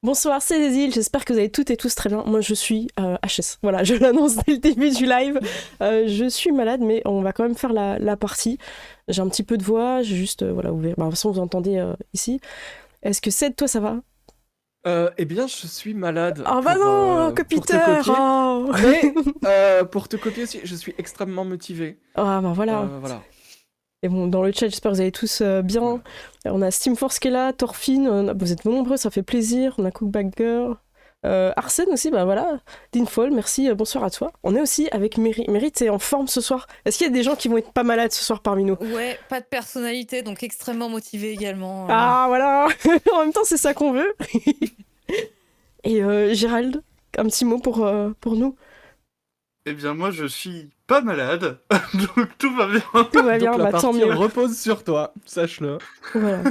Bonsoir, c'est Cécile, j'espère que vous allez toutes et tous très bien. Moi je suis HS, voilà, je l'annonce dès le début du live. Je suis malade, mais on va quand même faire la partie. J'ai un petit peu de voix, j'ai juste voilà, ouvert. Bah, de toute façon, vous entendez ici. Est-ce que c'est toi, ça va? Eh bien, je suis malade Oh bah non, que pour te Peter copier, oh. mais pour te copier aussi, je suis extrêmement motivé. Ah bah voilà. Voilà. Et bon, dans le chat, j'espère que vous allez tous bien. On a Steamforce qui est là, Thorfinn, vous êtes nombreux, ça fait plaisir. On a Cookbagger, Arsène aussi, bah voilà. Dinfall, merci, bonsoir à toi. On est aussi avec Mary. Mary, t'es en forme ce soir? Est-ce qu'il y a des gens qui vont être pas malades ce soir parmi nous? Ouais, pas de personnalité, donc extrêmement motivé également. Ah voilà. En même temps, c'est ça qu'on veut. Et Gérald, un petit mot pour nous? Eh bien, moi, je suis pas malade, donc tout va bien. Tout va bien, Donc la bah tant partie mieux. repose sur toi, sache-le. Voilà.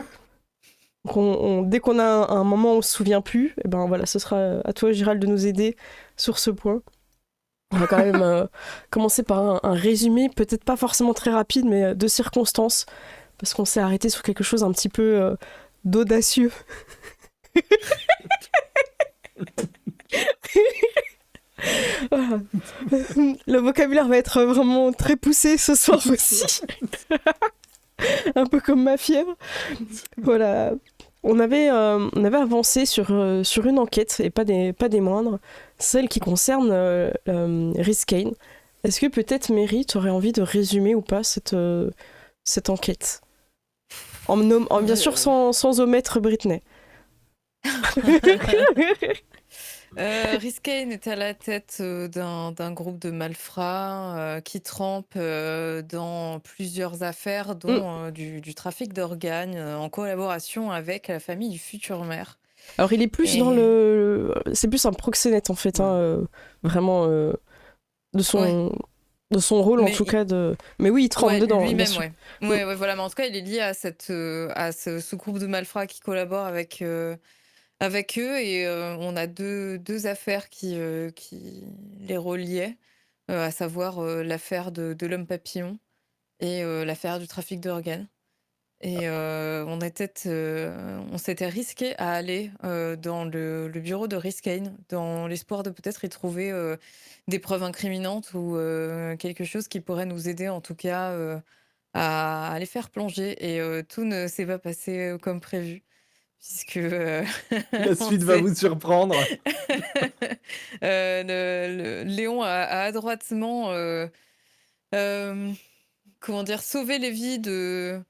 Donc dès qu'on a un moment où on se souvient plus, et ben voilà, ce sera à toi, Gérald, de nous aider sur ce point. On va quand même commencer par un résumé, peut-être pas forcément très rapide, mais de circonstances, parce qu'on s'est arrêté sur quelque chose un petit peu d'audacieux. Voilà. Le vocabulaire va être vraiment très poussé ce soir aussi. Un peu comme ma fièvre. Voilà. On avait avancé sur une enquête, et pas des moindres, celle qui concerne Rhys Kane. Est-ce que peut-être, Mary, tu aurais envie de résumer ou pas cette enquête bien sûr sans omettre Britney. Rhys Kane est à la tête d'un groupe de malfrats qui trempe dans plusieurs affaires, dont du trafic d'organes, en collaboration avec la famille du futur maire. Alors il est plus dans c'est plus un proxénète en fait, vraiment de son rôle en tout cas mais oui, il trempe dedans lui-même, bien sûr. Ouais, voilà, mais en tout cas il est lié à ce groupe de malfrats qui collabore avec eux, et on a deux affaires qui les reliaient, à savoir l'affaire de l'homme papillon et l'affaire du trafic d'organes. Et on s'était risqué à aller dans le bureau de Rhys Kane, dans l'espoir de peut-être y trouver des preuves incriminantes ou quelque chose qui pourrait nous aider en tout cas à les faire plonger. Et tout ne s'est pas passé comme prévu, puisque La suite va vous surprendre. Léon a adroitement comment dire, sauvé les vies de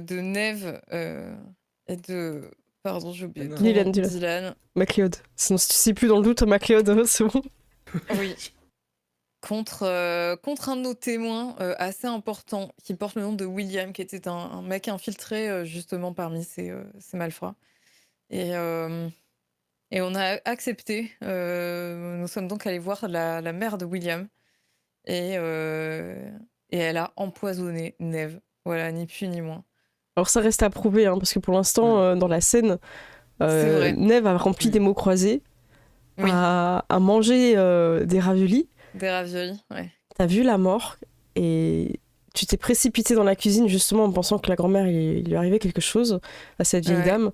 Neve et de... Pardon, j'ai oublié ton nom. Dylan. MacLeod. Sinon, si tu sais plus dans le doute, MacLeod, c'est bon. Oui. Contre un de nos témoins assez important, qui porte le nom de William, qui était un mec infiltré justement parmi ces malfrats. Et on a accepté. Nous sommes donc allés voir la mère de William. Et elle a empoisonné Neve. Voilà, ni plus ni moins. Alors ça reste à prouver, parce que pour l'instant, dans la scène, Neve a rempli des mots croisés, a mangé des raviolis. Des raviolis, ouais. T'as vu la mort et tu t'es précipité dans la cuisine justement en pensant que la grand-mère, il lui arrivait quelque chose à cette vieille dame.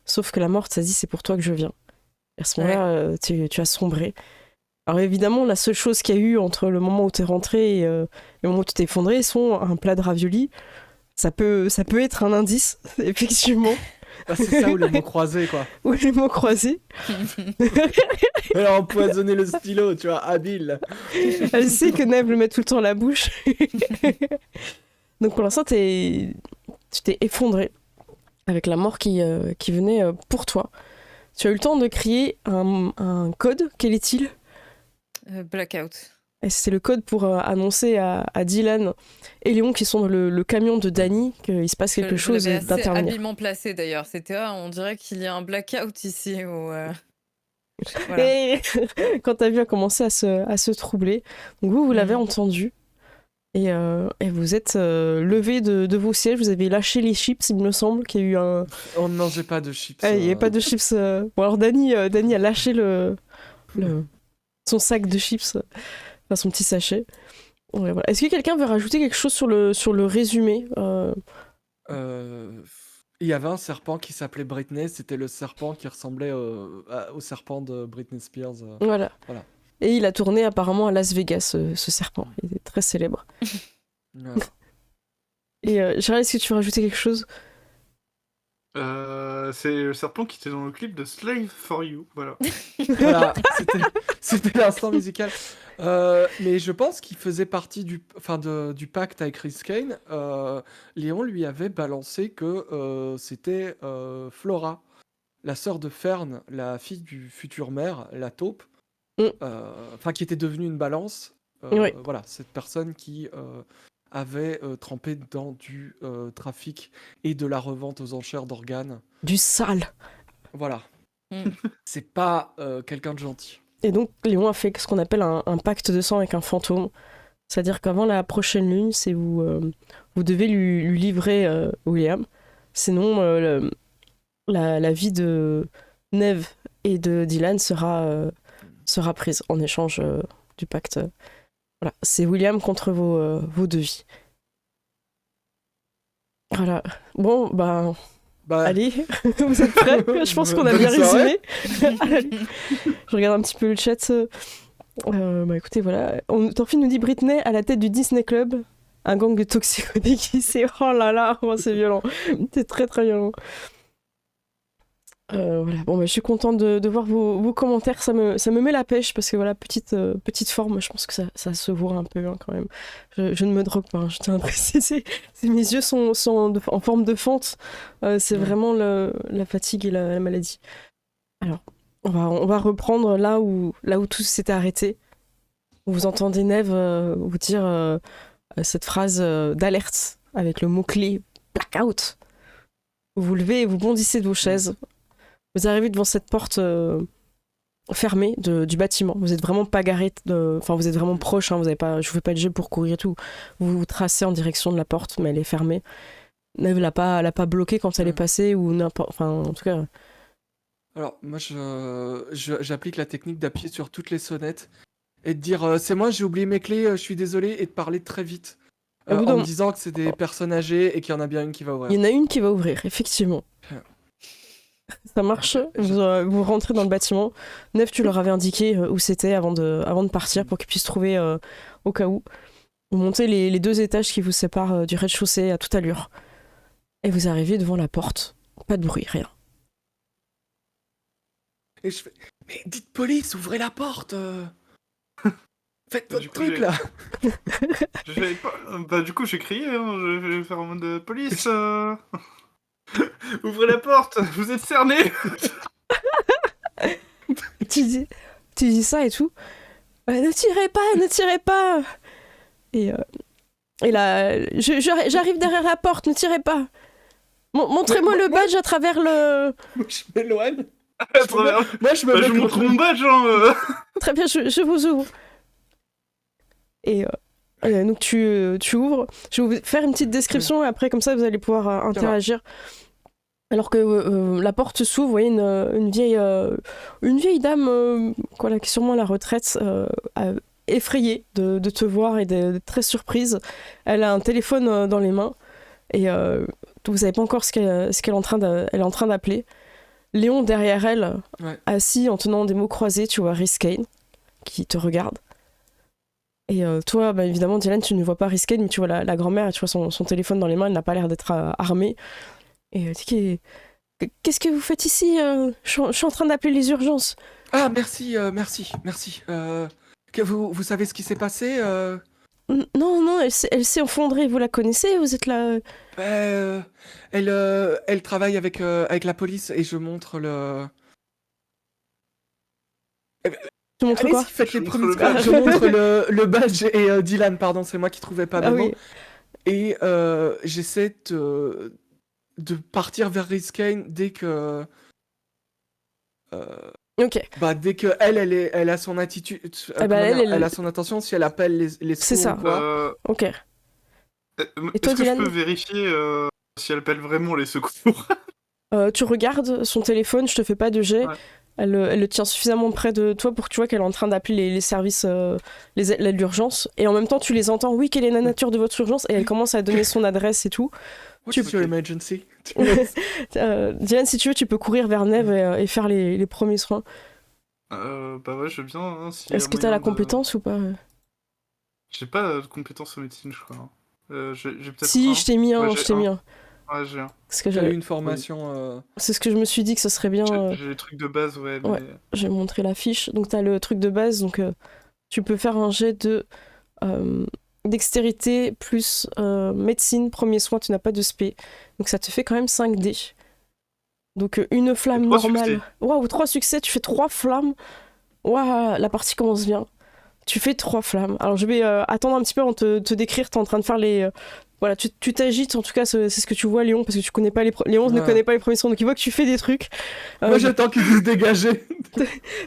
Sauf que la morte, ça dit c'est pour toi que je viens. Et à ce moment-là, tu as sombré. Alors évidemment, la seule chose qu'il y a eu entre le moment où t'es rentré et le moment où tu t'es effondré sont un plat de raviolis. Ça peut être un indice, effectivement. Ah, c'est ça, ou les mots croisés, quoi. Ou les mots croisés. Elle a empoisonné le stylo, tu vois, habile. Elle sait que Neve le met tout le temps à la bouche. Donc pour l'instant, tu t'es effondré avec la mort qui venait pour toi. Tu as eu le temps de crier un code. Quel est-il? Blackout. Et c'est le code pour annoncer à Dylan et Léon qui sont dans le camion de Danny qu'il se passe quelque chose d'intervenir. C'est habilement placé d'ailleurs. C'était on dirait qu'il y a un blackout ici. Voilà. Et quand ta vie a commencé à se troubler, donc vous l'avez entendu et vous êtes levé de vos sièges. Vous avez lâché les chips, il me semble qu'il y a eu un... On ne mangeait pas de chips. Il n'y avait pas de chips. Bon alors Danny a lâché son sac de chips. Enfin, son petit sachet. Ouais, voilà. Est-ce que quelqu'un veut rajouter quelque chose sur le résumé Il y avait un serpent qui s'appelait Britney, c'était le serpent qui ressemblait au serpent de Britney Spears. Voilà. Voilà. Et il a tourné apparemment à Las Vegas, ce serpent. Il est très célèbre. Voilà. Et Gérald, est-ce que tu veux rajouter quelque chose? C'est le serpent qui était dans le clip de Slave for You, voilà. Voilà, c'était l'instant musical. Mais je pense qu'il faisait partie du pacte avec Chris Kane. Léon lui avait balancé que c'était Flora, la sœur de Fern, la fille du futur maire, la taupe, qui était devenue une balance. Oui. Voilà, cette personne qui avait trempé dans du trafic et de la revente aux enchères d'organes. Du sale. Voilà. Mm. C'est pas quelqu'un de gentil. Et donc, Léon a fait ce qu'on appelle un pacte de sang avec un fantôme. C'est-à-dire qu'avant la prochaine lune, c'est vous devez lui livrer William. Sinon, la vie de Neve et de Dylan sera prise en échange du pacte. Voilà, c'est William contre vos deux vies. Voilà. Bon, allez, vous êtes prêts? Je pense qu'on a bien résumé. Je regarde un petit peu le chat. Écoutez, voilà. Thorfinn nous dit Britney à la tête du Disney Club. Un gang de toxicos déguisés. Oh là là, c'est violent. C'est très très violent. Voilà. Bon, je suis contente de voir vos commentaires. Ça me met la pêche parce que voilà, petite forme, je pense que ça se voit un peu quand même. Je ne me drogue pas, je tiens à préciser. Mes yeux sont en forme de fente. C'est vraiment la fatigue et la maladie. Alors, on va reprendre là où tout s'était arrêté. Vous entendez Neve vous dire cette phrase d'alerte avec le mot-clé blackout. Vous vous levez et vous bondissez de vos chaises. Vous arrivez devant cette porte fermée du bâtiment. Vous êtes vraiment pas garé, vous êtes vraiment proche. Vous avez pas, je vous fais pas de jet pour courir et tout. Vous vous tracez en direction de la porte, mais elle est fermée. Neve l'a pas bloquée quand elle est passée ou n'importe. Enfin, en tout cas. Alors moi, j'applique la technique d'appuyer sur toutes les sonnettes et de dire c'est moi, j'ai oublié mes clés, je suis désolé, et de parler très vite en me disant que c'est des personnes âgées et qu'il y en a bien une qui va ouvrir. Il y en a une qui va ouvrir, effectivement. Ça marche, vous rentrez dans le bâtiment. Neve, tu leur avais indiqué où c'était avant de partir pour qu'ils puissent trouver au cas où. Vous montez les 2 étages qui vous séparent du rez-de-chaussée à toute allure. Et vous arrivez devant la porte. Pas de bruit, rien. Et je fais mais dites police, ouvrez la porte. Faites votre truc là. Du coup j'ai crié, hein, je vais faire en mode police. Ouvrez la porte, vous êtes cernés. tu dis ça et tout. Ne tirez pas. Et là, j'arrive derrière la porte, ne tirez pas. Montrez-moi le badge à travers le... Moi je m'éloigne. Moi je me montre mon badge. Hein, Très bien, je vous ouvre. Et donc tu ouvres. Je vais vous faire une petite description et après comme ça vous allez pouvoir interagir. Alors que la porte s'ouvre, vous voyez une vieille dame qui est sûrement à la retraite, effrayée de te voir et d'être très surprise. Elle a un téléphone dans les mains et vous savez pas encore ce qu'elle est en train d'appeler. Léon derrière elle, assis en tenant des mots croisés, tu vois Rhys Kane qui te regarde. Et toi, évidemment, Dylan, tu ne vois pas Rhys Kane, mais tu vois la grand-mère, et tu vois son téléphone dans les mains, elle n'a pas l'air d'être armée. Et qu'est-ce que vous faites ici? Je suis en train d'appeler les urgences. Ah, merci. Que vous savez ce qui s'est passé Non, elle s'est effondrée, vous la connaissez? Vous êtes là... Elle travaille avec la police et je montre le... Tu montres quoi? Faites les premiers... Je montre le badge et Dylan, pardon, c'est moi qui trouvais pas de mots. Oui. Et j'essaie de partir vers Rhys Kane dès que... Ok. Dès que elle a son attitude, elle a son attention, si elle appelle les secours. C'est ça. Ou quoi. Ok. Et toi, Dylan, je peux vérifier si elle appelle vraiment les secours? Tu regardes son téléphone, je te fais pas de jet. Elle le tient suffisamment près de toi pour que tu vois qu'elle est en train d'appeler les services, l'urgence. Et en même temps, tu les entends. Oui, quelle est la nature de votre urgence? Et elle commence à donner son adresse et tout. What's Tu- your emergency? Dylan, si tu veux, tu peux courir vers Neve et faire les premiers soins. Bah ouais, je veux bien. Hein, s'il y a Est-ce que t'as moyen la de- compétence ou pas? J'ai pas de compétences en médecine, je crois. Hein. J'ai peut-être Si, un. je t'ai mis un, Ouais, je j'ai t'ai mis un. un. Ouais, j'ai un. Parce que T'as eu une formation. c'est ce que je me suis dit que ce serait bien. J'ai les trucs de base, ouais, Ouais. mais. Je vais montrer la fiche. Donc t'as le truc de base, donc tu peux faire un jet de dextérité plus médecine, premier soin, tu n'as pas de spé. Donc ça te fait quand même 5 dés. Donc une flamme 3 normale. succès. Waouh, 3 succès, tu fais 3 flammes. Waouh, la partie commence bien. Tu fais 3 flammes. Alors je vais attendre un petit peu avant de te décrire, t'es en train de faire les... voilà, tu t'agites, en tout cas c'est ce que tu vois Léon, parce que tu connais pas Léon ne Ouais. connaît pas les premiers soins, donc il voit que tu fais des trucs. Moi, j'attends qu'ils disent dégager.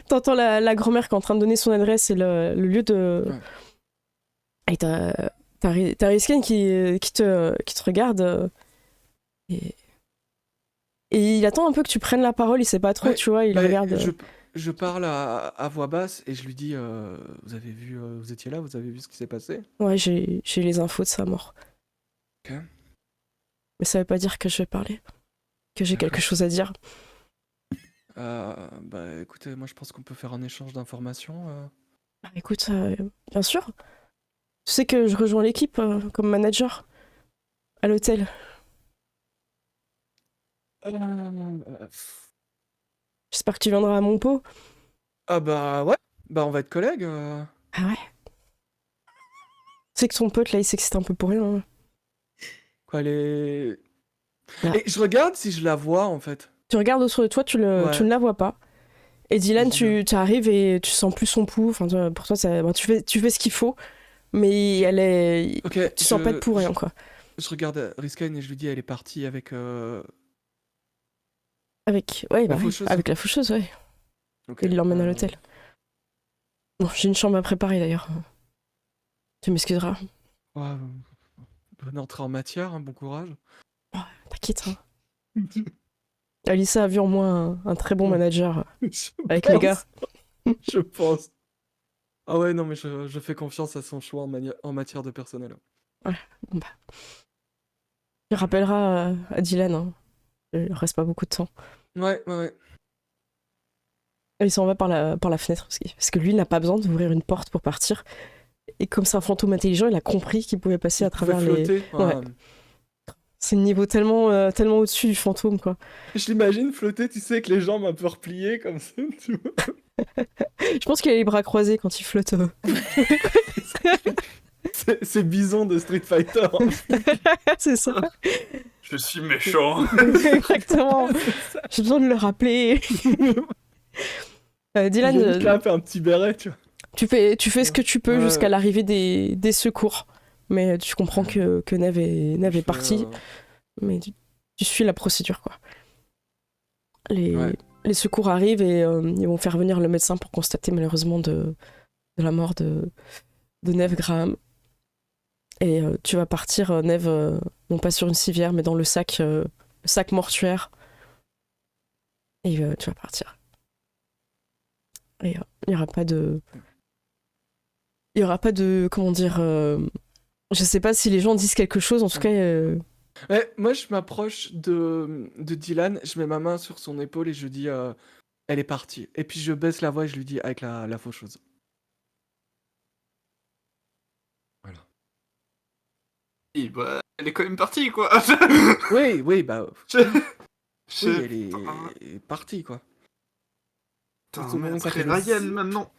T'entends la grand-mère qui est en train de donner son adresse et le lieu de... Ouais. Et t'as Risken qui te regarde et il attend un peu que tu prennes la parole, il sait pas trop, Ouais, tu vois, il Bah, regarde... je parle à voix basse et je lui dis vous avez vu, vous étiez là, vous avez vu ce qui s'est passé? Ouais, j'ai les infos de sa mort. Ok. Mais ça veut pas dire que je vais parler, que j'ai quelque chose à dire. Bah écoutez, moi je pense qu'on peut faire un échange d'informations. Bah, écoute, bien sûr. Tu sais que je rejoins l'équipe comme manager à l'hôtel. J'espère que tu viendras à mon pot. Ah bah ouais, bah on va être collègues. Ah ouais. Tu sais que ton pote là, il s'excite un peu pour rien. Hein. Quoi, les... Ah. Et je regarde si je la vois en fait. Tu regardes autour de toi, tu Ouais. ne la vois pas. Et Dylan, Je- tu arrives et tu sens plus son pouls. Enfin, pour toi, bon, tu fais ce qu'il faut, mais elle est. Ok, Tu sens pas de pour rien, quoi. je regarde Risken et je lui dis elle est partie avec. Avec, ouais, La bah, oui, faucheuse. avec la faucheuse, ouais. Ok, Il l'emmène à l'hôtel. Bon, j'ai une chambre à préparer d'ailleurs. Tu m'excuseras. Ouais, bonne entrée en matière, hein, bon courage. T'inquiète. Hein. Alissa a vu en moi un très bon manager Je avec les gars. pense, je pense. Ah ouais, non, mais je fais confiance à son choix en matière de personnel. Bon, bah. Il rappellera à Dylan. Hein. Il reste pas beaucoup de temps. Ouais. Et il s'en va par la fenêtre parce que lui, il n'a pas besoin d'ouvrir une porte pour partir. Et comme c'est un fantôme intelligent, il a compris qu'il pouvait passer à travers les. flotter. Ouais. C'est le niveau tellement au-dessus du fantôme, quoi. Je l'imagine flotter, tu sais, avec les jambes un peu repliées comme ça, tu vois. Je pense qu'il a les bras croisés quand il flotte. C'est Bison de Street Fighter. C'est ça. Je suis méchant. Exactement. J'ai besoin de le rappeler. Dylan, Il a fait un petit béret, tu vois. tu fais ce que tu peux Ouais. jusqu'à l'arrivée des secours. Mais tu comprends que Neve est partie. Mais tu suis la procédure, quoi. Les secours arrivent et ils vont faire venir le médecin pour constater malheureusement de la mort de Neve Graham. Et tu vas partir, Neve, non pas sur une civière, mais dans le sac mortuaire. Et tu vas partir. Et il n'y aura pas de... Il n'y aura pas de... Comment dire... je sais pas si les gens disent quelque chose, en tout cas... Ouais, moi, je m'approche de Dylan, je mets ma main sur son épaule et je dis elle est partie. Et puis je baisse la voix et je lui dis avec la faucheuse. Voilà. Et bah, elle est quand même partie, quoi. Oui, bah. Je- Oui, elle est partie, quoi. Putain, Tout le monde, merde, ça c'est fait Ryan maintenant.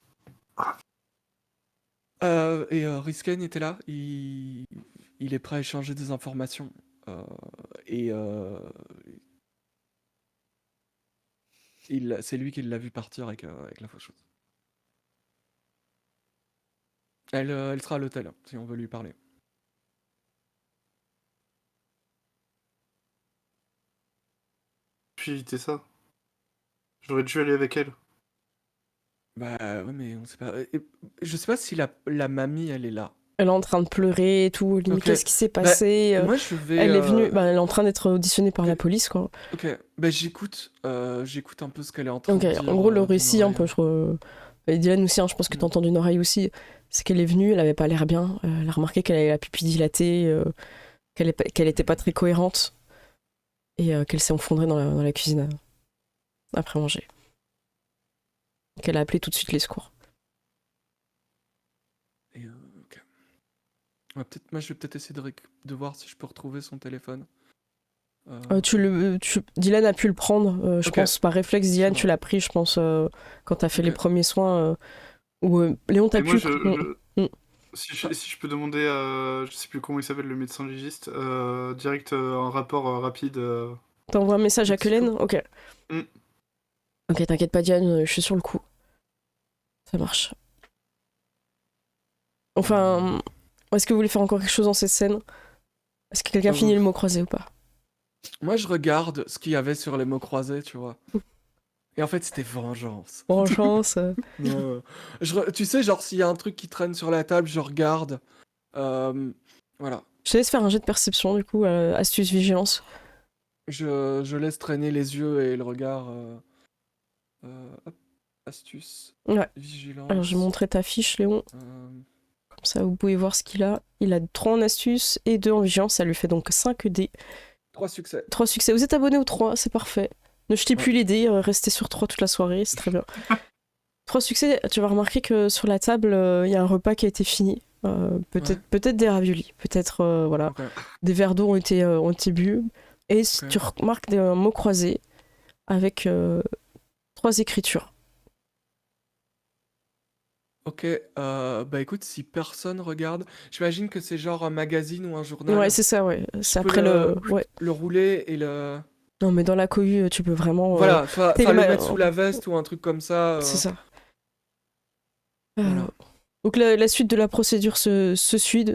Et Risken était là, il est prêt à échanger des informations. C'est lui qui l'a vu partir avec la faucheuse. Elle sera à l'hôtel, si on veut lui parler. Puis éviter ça. J'aurais dû aller avec elle. Bah ouais, mais on sait pas. Je sais pas si la mamie, elle est là. Elle est en train de pleurer et tout. Limite, Ok. qu'est-ce qui s'est Bah, passé? moi, je vais. Elle est venue, elle est en train d'être auditionnée par la police, quoi. Ok. Bah, j'écoute un peu ce qu'elle est en train Ok, de dire en gros, le d'une récit, un oreille. peu, et Dylan aussi, hein, je pense que Mm. t'entends d'une oreille aussi, c'est qu'elle est venue, elle avait pas l'air bien, elle a remarqué qu'elle avait la pupille dilatée, qu'elle était pas très cohérente, et qu'elle s'est effondrée dans la cuisine après manger. Qu'elle a appelé tout de suite les secours. Et, ok. Moi, je vais peut-être essayer de voir si je peux retrouver son téléphone. Dylan a pu le prendre, je Ok. pense, par réflexe, Dylan, Ça tu va. l'as pris, je pense, quand t'as fait les Ok. premiers soins, ou Léon, t'as Et moi, pu... Mm. si je peux demander à, je sais plus comment il s'appelle, le médecin légiste, direct un rapport rapide. T'envoies un message à Mexico. Kellen? Ok. Mm. Ok, t'inquiète pas, Diane, je suis sur le coup. Ça marche. Enfin, est-ce que vous voulez faire encore quelque chose dans cette scène? Est-ce que quelqu'un finit le mot croisé ou pas? Moi, je regarde ce qu'il y avait sur les mots croisés, tu vois. Et en fait, c'était vengeance. Vengeance. Ouais. Tu sais, genre, s'il y a un truc qui traîne sur la table, je regarde. Voilà. Je te laisse faire un jet de perception, du coup, astuce vigilance. Je laisse traîner les yeux et le regard. Hop, astuce, Ouais. vigilance. Alors, je vais montrer ta fiche, Léon. Comme ça, vous pouvez voir ce qu'il a. Il a 3 en astuce et 2 en vigilance. Ça lui fait donc 5 dés. 3 succès. 3 succès. Vous êtes abonné aux 3, c'est parfait. Ne jetez plus les dés, restez sur 3 toute la soirée, c'est très bien. 3 succès, tu vas remarquer que sur la table, il y a un repas qui a été fini. Peut-être des raviolis, peut-être voilà, Ok. des verres d'eau ont été bu. Et tu remarques des mots croisés avec 3 écritures. Ok, bah écoute, si personne regarde, j'imagine que c'est genre un magazine ou un journal. Ouais, c'est ça, ouais. Je C'est peux après ouais. le rouler et le. Non, mais dans la cohue, tu peux vraiment. Voilà, enfin le téléma- mettre sous la veste ou un truc comme ça. C'est ça. Voilà. Donc la suite de la procédure se suit.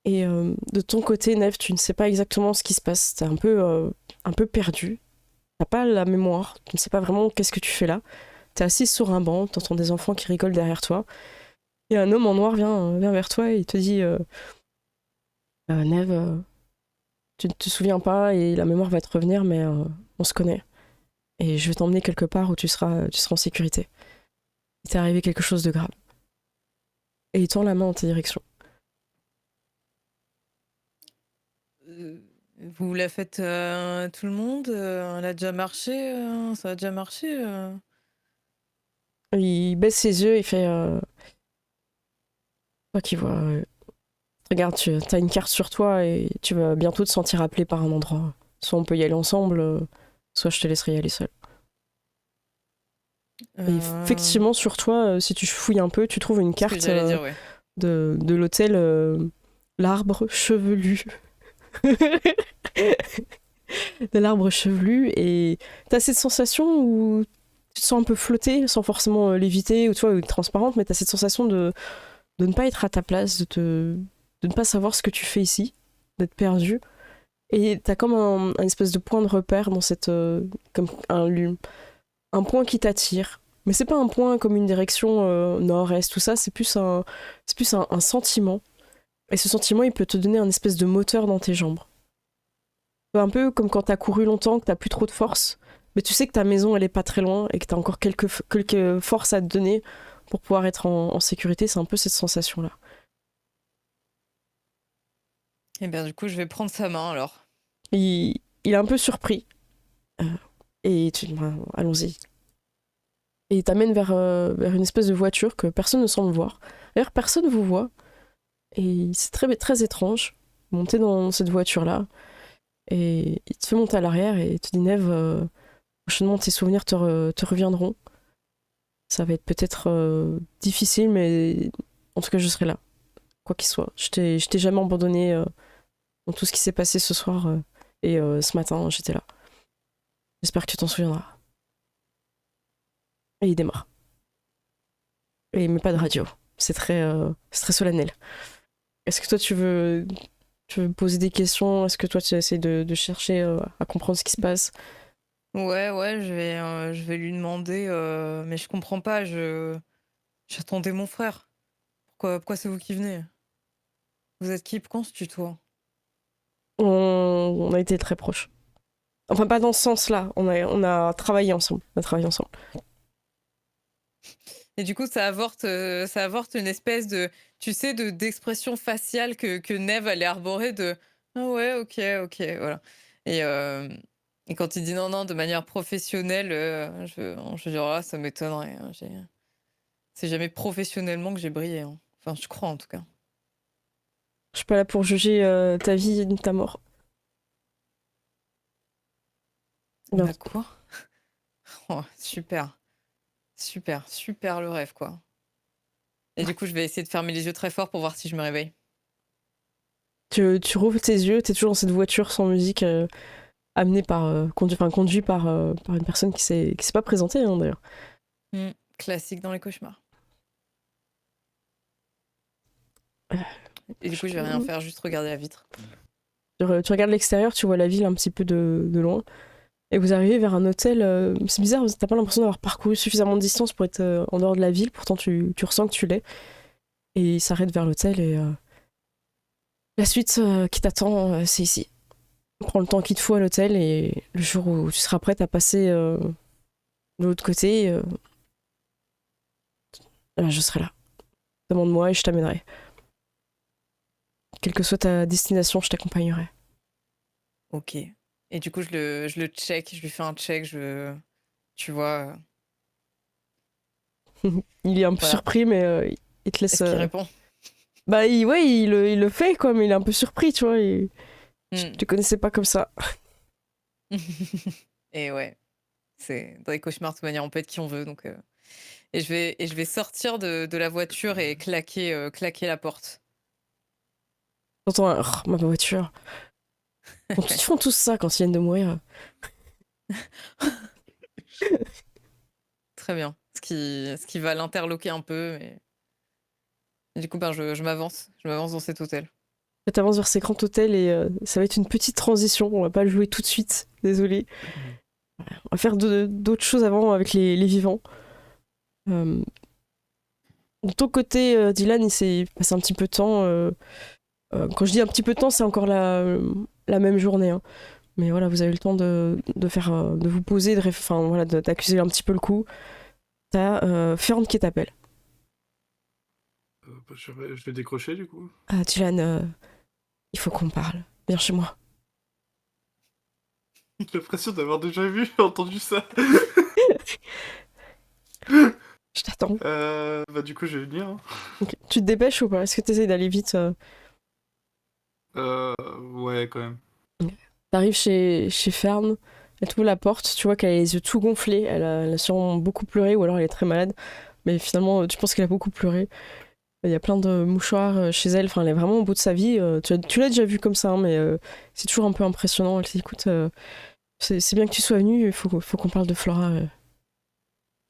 Et de ton côté, Neve, tu ne sais pas exactement ce qui se passe. T'es un peu perdu. T'as pas la mémoire. Tu ne sais pas vraiment qu'est-ce que tu fais là. T'es assise sur un banc, t'entends des enfants qui rigolent derrière toi. Et un homme en noir vient vers toi et il te dit Neve, tu ne te souviens pas et la mémoire va te revenir, mais on se connaît. Et je vais t'emmener quelque part où tu seras en sécurité. Il t'est arrivé quelque chose de grave. Et il tend la main en ta direction. Vous la faites tout le monde? Elle a déjà marché? Ça a déjà marché? Il baisse ses yeux, il fait toi qui vois. Regarde, tu as une carte sur toi et tu vas bientôt te sentir appelé par un endroit. Soit on peut y aller ensemble, soit je te laisserai y aller seul. Et effectivement, sur toi, si tu fouilles un peu, tu trouves une ce que carte j'allais dire, ouais. de l'hôtel L'Arbre Chevelu. De l'Arbre Chevelu. Et t'as cette sensation où tu te sens un peu flotter, sans forcément léviter ou tu vois, ou être transparente, mais t'as cette sensation de ne pas être à ta place, de ne pas savoir ce que tu fais ici, d'être perdu. Et t'as comme un espèce de point de repère dans cette. Comme un point qui t'attire. Mais c'est pas un point comme une direction nord-est, tout ça, c'est plus un sentiment. Et ce sentiment, il peut te donner un espèce de moteur dans tes jambes. Un peu comme quand t'as couru longtemps, que t'as plus trop de force, mais tu sais que ta maison, elle est pas très loin et que t'as encore quelques forces à te donner pour pouvoir être en sécurité. C'est un peu cette sensation-là. Et bien, du coup, je vais prendre sa main alors. Il est un peu surpris. Et tu dis, allons-y. Et il t'amène vers une espèce de voiture que personne ne semble voir. D'ailleurs, personne vous voit. Et c'est très, très étrange. Monter dans cette voiture-là. Et il te fait monter à l'arrière et il te dit, Neve, prochainement, tes souvenirs te reviendront. Ça va être peut-être difficile, mais en tout cas, je serai là. Quoi qu'il soit. Je t'ai jamais abandonné dans tout ce qui s'est passé ce soir. Et ce matin, j'étais là. J'espère que tu t'en souviendras. Et il démarre. Et il met pas de radio. C'est très solennel. Est-ce que toi, tu veux me poser des questions? Est-ce que toi, tu essaies de chercher à comprendre ce qui se passe? Ouais, je vais lui demander, mais je comprends pas, j'attendais mon frère. Pourquoi c'est vous qui venez? Vous êtes qui? Pourquoi on se tutoie? On a été très proches. Enfin, pas dans ce sens-là. On a travaillé ensemble. On a travaillé ensemble. Et du coup, ça avorte une espèce de, tu sais, d'expression faciale que Neve allait arborer de ah ouais, ok, ok, voilà. Et, euh, et quand il dit non, non, de manière professionnelle, je dis, ah, ça m'étonnerait, hein, c'est jamais professionnellement que j'ai brillé, hein. Enfin, je crois en tout cas. Je suis pas là pour juger ta vie ni ta mort. Bien. Bah quoi? Oh, super, super, super le rêve, quoi. Et du coup, je vais essayer de fermer les yeux très fort pour voir si je me réveille. Tu rouvres tes yeux, t'es toujours dans cette voiture sans musique, amenée par, conduit par une personne qui s'est pas présentée, hein, d'ailleurs. Classique dans les cauchemars. Et du coup, je vais rien faire, juste regarder la vitre. Tu regardes l'extérieur, tu vois la ville un petit peu de loin. Et vous arrivez vers un hôtel. C'est bizarre, t'as pas l'impression d'avoir parcouru suffisamment de distance pour être en dehors de la ville. Pourtant, tu ressens que tu l'es. Et il s'arrête vers l'hôtel et la suite qui t'attend, c'est ici. Prends le temps qu'il te faut à l'hôtel et le jour où tu seras prête à passer de l'autre côté, je serai là. Demande-moi et je t'amènerai. Quelle que soit ta destination, je t'accompagnerai. Ok. Et du coup, je le check, je lui fais un check, tu vois, Il est un peu voilà. surpris, mais il te laisse. Est-ce qu'il répond? Bah, il le fait, quoi, mais il est un peu surpris, tu vois. Je te connaissais pas comme ça. Et ouais, c'est dans les cauchemars, de toute manière, on peut être qui on veut. Donc, et je vais sortir de la voiture et claquer la porte. T'entends un ma voiture. Ils font tous ça quand ils viennent de mourir. Très bien. Ce qui va l'interloquer un peu. Et du coup, ben, je m'avance. Je m'avance dans cet hôtel. T'avances vers ces grands hôtels et ça va être une petite transition. On va pas le jouer tout de suite, désolé. On va faire d'autres choses avant avec les vivants. De ton côté, Dylan, il s'est passé un petit peu de temps. Quand je dis un petit peu de temps, c'est encore la même journée, hein. Mais voilà, vous avez eu le temps de faire, de vous poser, voilà, d'accuser un petit peu le coup. T'as Fern qui t'appelle. Je vais décrocher du coup. Ah, Dylan, il faut qu'on parle. Viens chez moi. J'ai l'impression d'avoir déjà vu, entendu ça. Je t'attends. Bah du coup je vais venir, hein. Ok. Tu te dépêches ou pas? Est-ce que tu essaies d'aller vite? Ouais quand même. T'arrives chez Fern, elle t'ouvre la porte, tu vois qu'elle a les yeux tout gonflés, elle a sûrement beaucoup pleuré ou alors elle est très malade, mais finalement tu penses qu'elle a beaucoup pleuré. Il y a plein de mouchoirs chez elle, enfin elle est vraiment au bout de sa vie. Tu l'as déjà vu comme ça, hein, mais c'est toujours un peu impressionnant. Elle dit écoute, c'est bien que tu sois venue, il faut qu'on parle de Flora.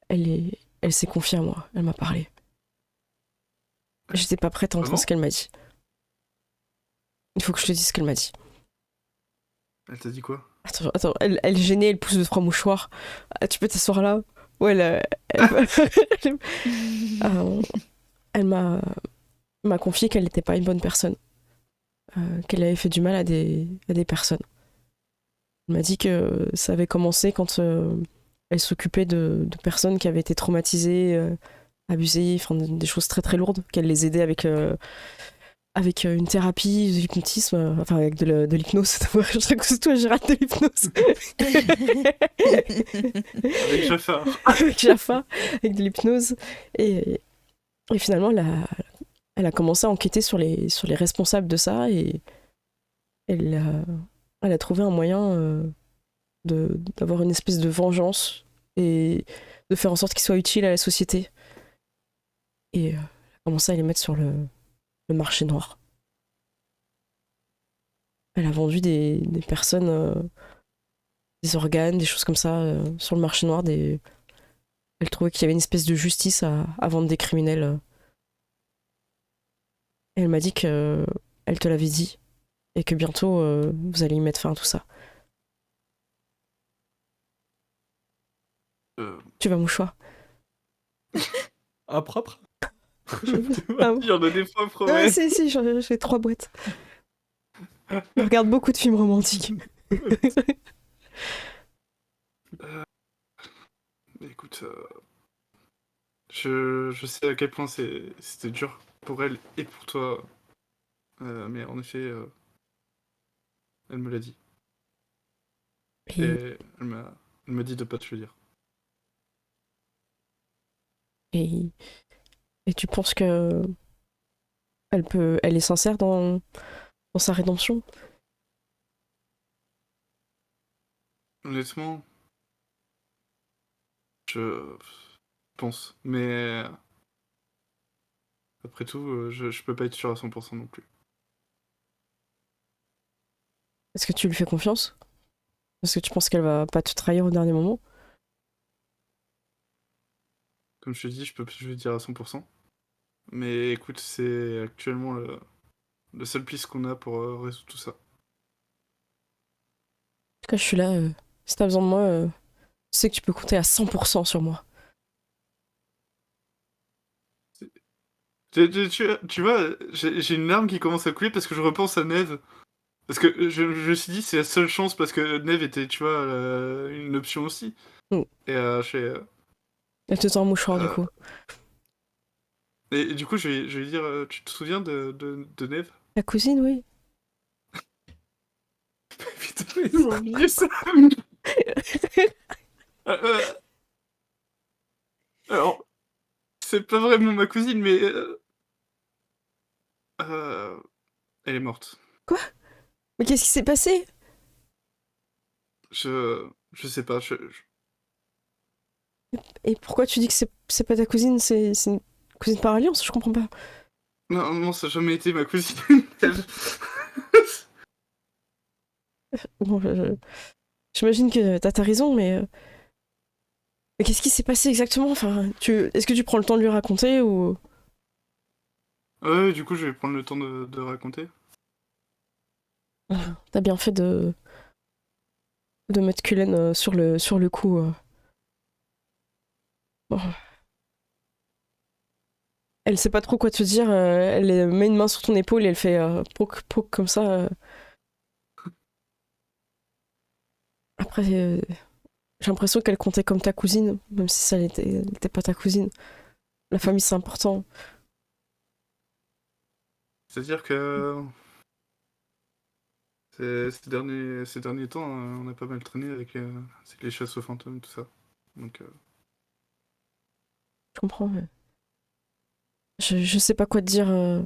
Elle s'est confiée à moi, elle m'a parlé. J'étais pas prête à entendre Vraiment ce qu'elle m'a dit. Il faut que je te dise ce qu'elle m'a dit. Elle t'a dit quoi? Attends, elle est gênée, elle pousse 2-3 mouchoirs. Ah, tu peux t'asseoir là? Ouais, Euh, elle m'a confié qu'elle n'était pas une bonne personne. Qu'elle avait fait du mal à des personnes. Elle m'a dit que ça avait commencé quand elle s'occupait de personnes qui avaient été traumatisées, abusées, enfin des choses très très lourdes, qu'elle les aidait avec une thérapie, de l'hypnotisme, enfin avec de l'hypnose. Je t'accuse toi, j'ai raté de l'hypnose. Avec Jafar. Avec Jaffa, avec de l'hypnose. Et finalement, elle a commencé à enquêter sur les responsables de ça et elle a trouvé un moyen d'avoir une espèce de vengeance et de faire en sorte qu'ils soient utiles à la société. Et elle a commencé à les mettre sur le marché noir. Elle a vendu des personnes, des organes, des choses comme ça sur le marché noir. Elle trouvait qu'il y avait une espèce de justice à vendre des criminels. Et elle m'a dit qu'elle te l'avait dit et que bientôt vous allez y mettre fin à tout ça. Euh, Tu vas mouchoir. Impropre. Ah bon. Il y en a des fois, Ah, promets. si, j'ai 3 boîtes. Je regarde beaucoup de films romantiques. Écoute, je sais à quel point c'était dur pour elle et pour toi. Mais en effet, elle me l'a dit. Et, Et elle m'a dit de pas te le dire. et, et tu penses que elle est sincère dans sa rédemption? Honnêtement, je pense. Mais après tout, je peux pas être sûr à 100% non plus. Est-ce que tu lui fais confiance? Est-ce que tu penses qu'elle va pas te trahir au dernier moment? Comme je te dis, je peux plus le dire à 100%. Mais écoute, c'est actuellement le seule piste qu'on a pour résoudre tout ça. En tout cas, je suis là. Si t'as besoin de moi, tu sais que tu peux compter à 100% sur moi. Tu vois, j'ai une larme qui commence à couler parce que je repense à Neve. Parce que je me suis dit, c'est la seule chance parce que Neve était, tu vois, une option aussi. Mm. Et, Elle te tend un mouchoir, du coup. et du coup, je vais lui dire, tu te souviens de Neve? Ta cousine, oui. Putain, mais j'ai oublié ça. Euh, alors, c'est pas vraiment ma cousine, mais euh, elle est morte. Quoi? Mais qu'est-ce qui s'est passé? Je sais pas. Et pourquoi tu dis que c'est pas ta cousine, c'est une cousine par alliance? Je comprends pas. Non, non, ça n'a jamais été ma cousine. Bon, j'imagine que t'as ta raison, mais qu'est-ce qui s'est passé exactement? Enfin, est-ce que tu prends le temps de lui raconter ou... Ouais, du coup, je vais prendre le temps de raconter. T'as bien fait de mettre Cullen sur le coup. Bon. Elle sait pas trop quoi te dire, elle met une main sur ton épaule et elle fait poc poc comme ça. Après, j'ai l'impression qu'elle comptait comme ta cousine, même si ça n'était pas ta cousine. La famille, c'est important. C'est-à-dire que ces derniers temps, on a pas mal traîné avec les chasses aux fantômes, tout ça. Donc, Je comprends, mais... Je sais pas quoi te dire. Là,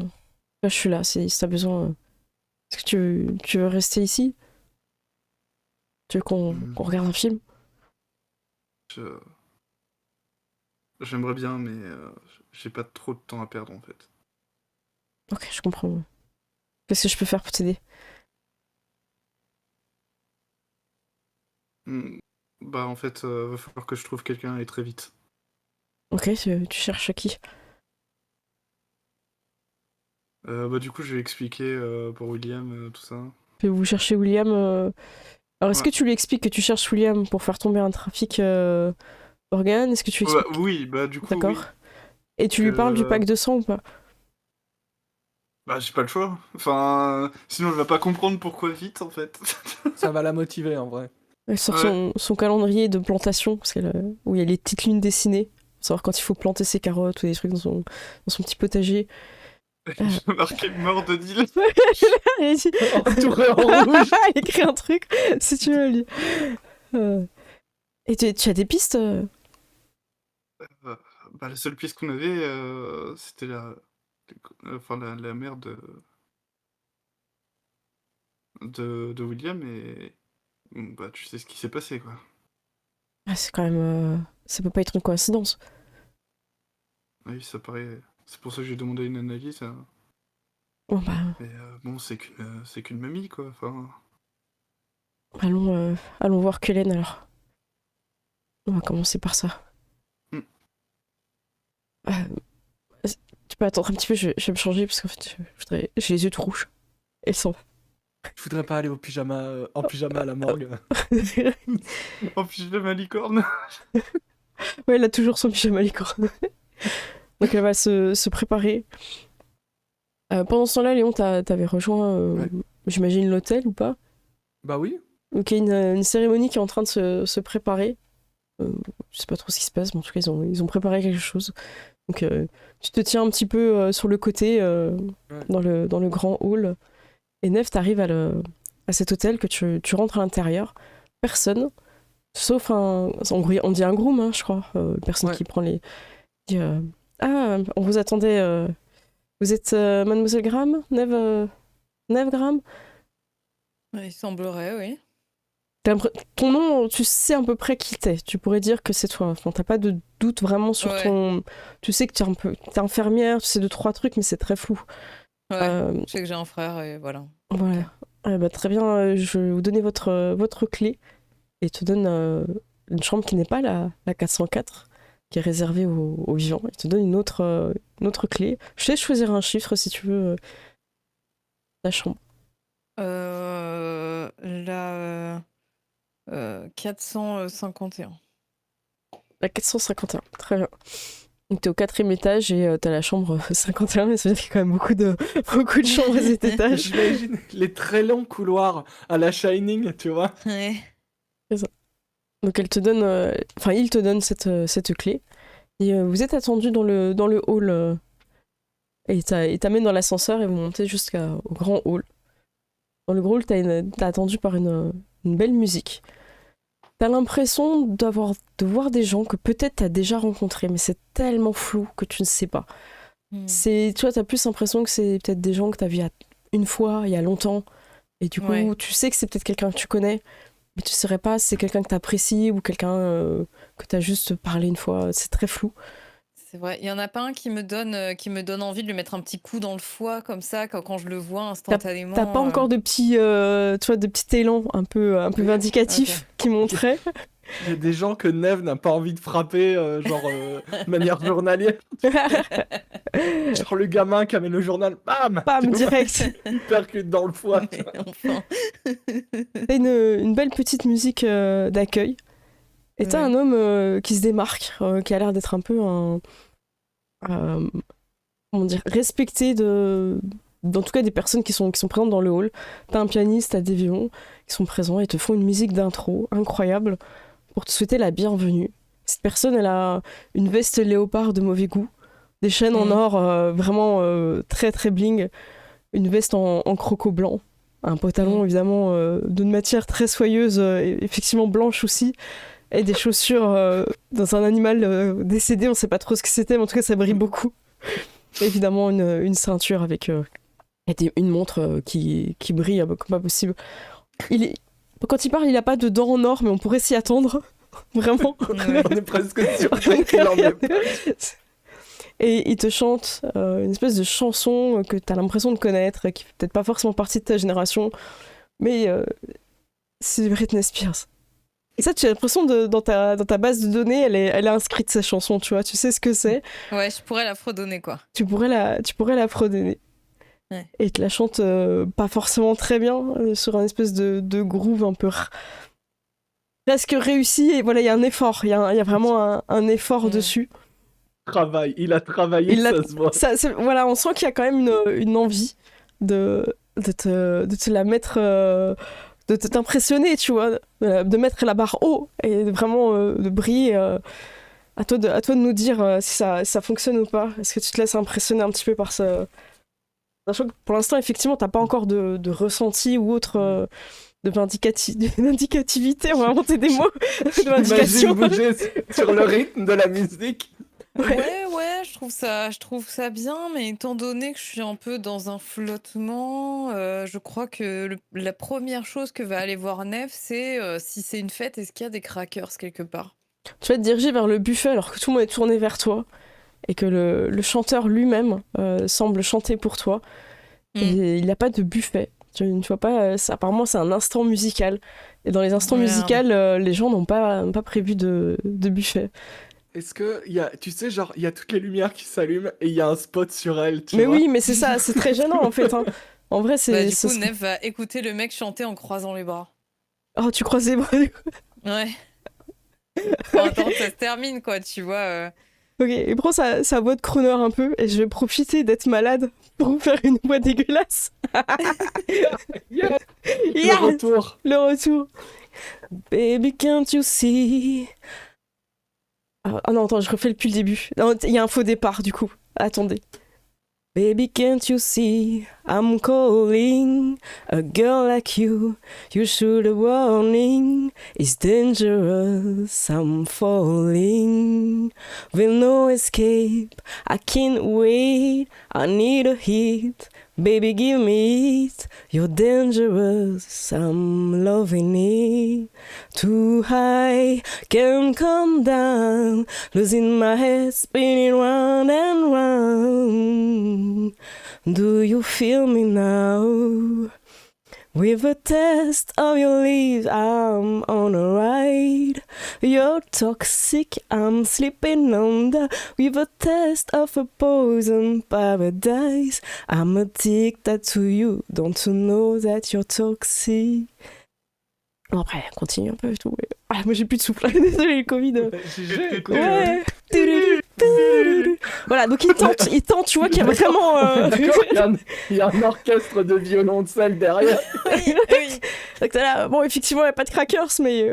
je suis là, si t'as besoin. Est-ce que tu veux rester ici? Tu veux qu'on regarde un film? je- j'aimerais bien, mais j'ai pas trop de temps à perdre en fait. Ok, je comprends. Qu'est-ce que je peux faire pour t'aider? Hmm. Bah, en fait, va falloir que je trouve quelqu'un et très vite. Ok, tu cherches qui? Bah, du coup, je vais expliquer pour William tout ça. Vous cherchez William. Alors, est-ce Ouais. que tu lui expliques que tu cherches William pour faire tomber un trafic organe? Est-ce que tu Bah, expliques... oui, bah, du coup, oui. D'accord. Et tu lui parles du Que... pack de sang ou pas? Bah, j'ai pas le choix. Enfin, sinon, elle va pas comprendre pourquoi vite en fait. Ça va la motiver en vrai. Elle sort Ouais. son calendrier de plantation, où il y a les petites lignes dessinées, pour savoir quand il faut planter ses carottes ou des trucs dans son petit potager. J'ai marqué mort de Dylan. Elle dit- Entouré en rouge. Elle écrit un truc, si tu veux, lui. Et tu as des pistes? Euh, Bah, la seule piste qu'on avait, c'était enfin, la mère de William et bon, bah, tu sais ce qui s'est passé, quoi. Ah, c'est quand même... Ça peut pas être une coïncidence. Oui, ça paraît. C'est pour ça que j'ai demandé une analyse, hein. Bon, bah, Mais bon, c'est qu'une mamie, quoi. Enfin, allons voir Cullen, alors. On va commencer par ça. Mm. Tu peux attendre un petit peu, je vais me changer, parce qu'en fait, j'ai les yeux tout rouges. Et sans... Je voudrais pas aller au pyjama, en pyjama à la morgue. en pyjama licorne. Ouais, elle a toujours son pyjama licorne. Donc elle va se préparer. Pendant ce temps-là, Léon, t'avais rejoint, Ouais. j'imagine, l'hôtel ou pas? Bah oui. Donc il y a une cérémonie qui est en train de se préparer. Je sais pas trop ce qui se passe, mais en tout cas, ils ont préparé quelque chose. Donc tu te tiens un petit peu sur le côté, dans le grand hall. Et Neve, t'arrives à cet hôtel que tu rentres à l'intérieur. Personne, sauf on dit un groom, hein, je crois. Personne Ouais. qui prend les... dit, ah, on vous attendait... Vous êtes Mademoiselle Graham, Neve Graham? Ouais, il semblerait, oui. Ton nom, tu sais à peu près qui t'es. Tu pourrais dire que c'est toi. Enfin, t'as pas de doute vraiment sur Ouais. ton... Tu sais que t'es infirmière, tu sais 2-3 trucs, mais c'est très flou. Ouais, Euh, je sais que j'ai un frère et voilà. voilà. Très bien, je vais vous donner votre clé. Et te donne une chambre qui n'est pas la 404, qui est réservée aux vivants. Il te donne une autre clé. Je te laisse choisir un chiffre si tu veux la chambre. La 451. La 451, très bien. Donc t'es au 4e étage et t'as la chambre 51, mais ça veut dire qu'il y a quand même beaucoup de chambres à cet étage. J'imagine les très longs couloirs à la Shining, tu vois. Ouais. Donc il te donne cette clé. Et vous êtes attendu dans le hall. Et il t'amène dans l'ascenseur et vous montez jusqu'au grand hall. Dans le grand hall, t'as attendu par une belle musique. T'as l'impression de voir des gens que peut-être t'as déjà rencontrés, mais c'est tellement flou que tu ne sais pas. Tu vois, t'as plus l'impression que c'est peut-être des gens que t'as vus une fois, il y a longtemps. Et du coup, tu sais que c'est peut-être quelqu'un que tu connais, mais tu ne saurais pas si c'est quelqu'un que t'apprécies ou quelqu'un que t'as juste parlé une fois. C'est très flou. C'est vrai. Il y en a pas un qui me donne envie de lui mettre un petit coup dans le foie comme ça quand je le vois instantanément. T'as pas encore de petits élans un peu vindicatifs qui montraient. Il y a des gens que Neve n'a pas envie de frapper, de manière journalière. Genre le gamin qui amène le journal, bam, Bam, direct. il percute dans le foie. Mais enfin. T'as une belle petite musique d'accueil. Et t'as un homme qui se démarque, qui a l'air d'être un peu respecté en tout cas des personnes qui sont présentes dans le hall. T'as un pianiste, t'as des violons qui sont présents et te font une musique d'intro incroyable pour te souhaiter la bienvenue. Cette personne, elle a une veste léopard de mauvais goût, des chaînes en or vraiment très très bling, une veste en croco blanc, un pantalon évidemment d'une matière très soyeuse, effectivement blanche aussi, et des chaussures dans un animal décédé, on sait pas trop ce que c'était, mais en tout cas ça brille beaucoup. Évidemment une ceinture avec une montre qui brille comme pas possible. Quand il parle, il a pas de dents en or, mais on pourrait s'y attendre. Vraiment. On est presque sûr qu'il en est pas. Et il te chante une espèce de chanson que t'as l'impression de connaître, qui fait peut-être pas forcément partie de ta génération, mais c'est Britney Spears. Et ça, tu as l'impression dans ta base de données, elle est inscrite, cette chanson, tu vois, tu sais ce que c'est. Ouais, je pourrais la fredonner, quoi. Tu pourrais la fredonner. Ouais. Et il te la chante pas forcément très bien, sur un espèce de groove un peu presque réussi, et voilà, il y a un effort, il y a vraiment un effort dessus. Il a travaillé, ça se voit. Voilà, on sent qu'il y a quand même une envie de te la mettre, de t'impressionner, tu vois, de mettre la barre haut et vraiment de briller. À toi de nous dire si ça fonctionne ou pas. Est-ce que tu te laisses impressionner un petit peu par ce... Sachant que pour l'instant, effectivement, t'as pas encore de ressenti ou autre d'indicativité, on va inventer des mots de Imagine bouger sur le rythme de la musique. Ouais, je trouve ça bien, mais étant donné que je suis un peu dans un flottement, je crois que la première chose que va aller voir Neve, c'est si c'est une fête, est-ce qu'il y a des crackers quelque part? Tu vas te diriger vers le buffet alors que tout le monde est tourné vers toi et que le chanteur lui-même semble chanter pour toi. Et il n'y a pas de buffet. Tu ne vois pas, apparemment c'est un instant musical. Et dans les instants musicaux, les gens n'ont pas prévu de buffet. Est-ce que, tu sais, genre, il y a toutes les lumières qui s'allument et il y a un spot sur elle, tu vois. Mais oui, mais c'est ça, c'est très gênant en fait. Hein. En vrai, c'est... du coup, Neve va écouter le mec chanter en croisant les bras. Oh, tu croises les bras du coup. Ouais. Attends, ça se termine quoi, tu vois. Ok, il prend sa voix de crooner un peu et je vais profiter d'être malade pour vous faire une voix dégueulasse. Yeah. Yeah, Le retour. le retour. Baby, can't you see? Ah non, attends, je refais depuis le début. Non, il y a un faux départ du coup. Attendez. Baby, can't you see? I'm calling a girl like you. You should have warning. It's dangerous. I'm falling. With no escape. I can't wait. I need a hit. Baby, give me it. You're dangerous. I'm loving it. Too high, can't come down. Losing my head, spinning round and round. Do you feel me now? With a test of your leaves, I'm on a ride. You're toxic, I'm sleeping under. With a test of a poison paradise, I'm addicted to you. Don't you know that you're toxic? Bon, après, continue un peu et tout. Ah, moi j'ai plus de souffle. Désolé, le Covid. GG, écoute. Ouais. Voilà, donc il tente, tu vois qu'il y a vraiment. D'accord, il y a un orchestre de violoncelle derrière. Oui. Donc t'es là, bon, effectivement, il n'y a pas de crackers, mais.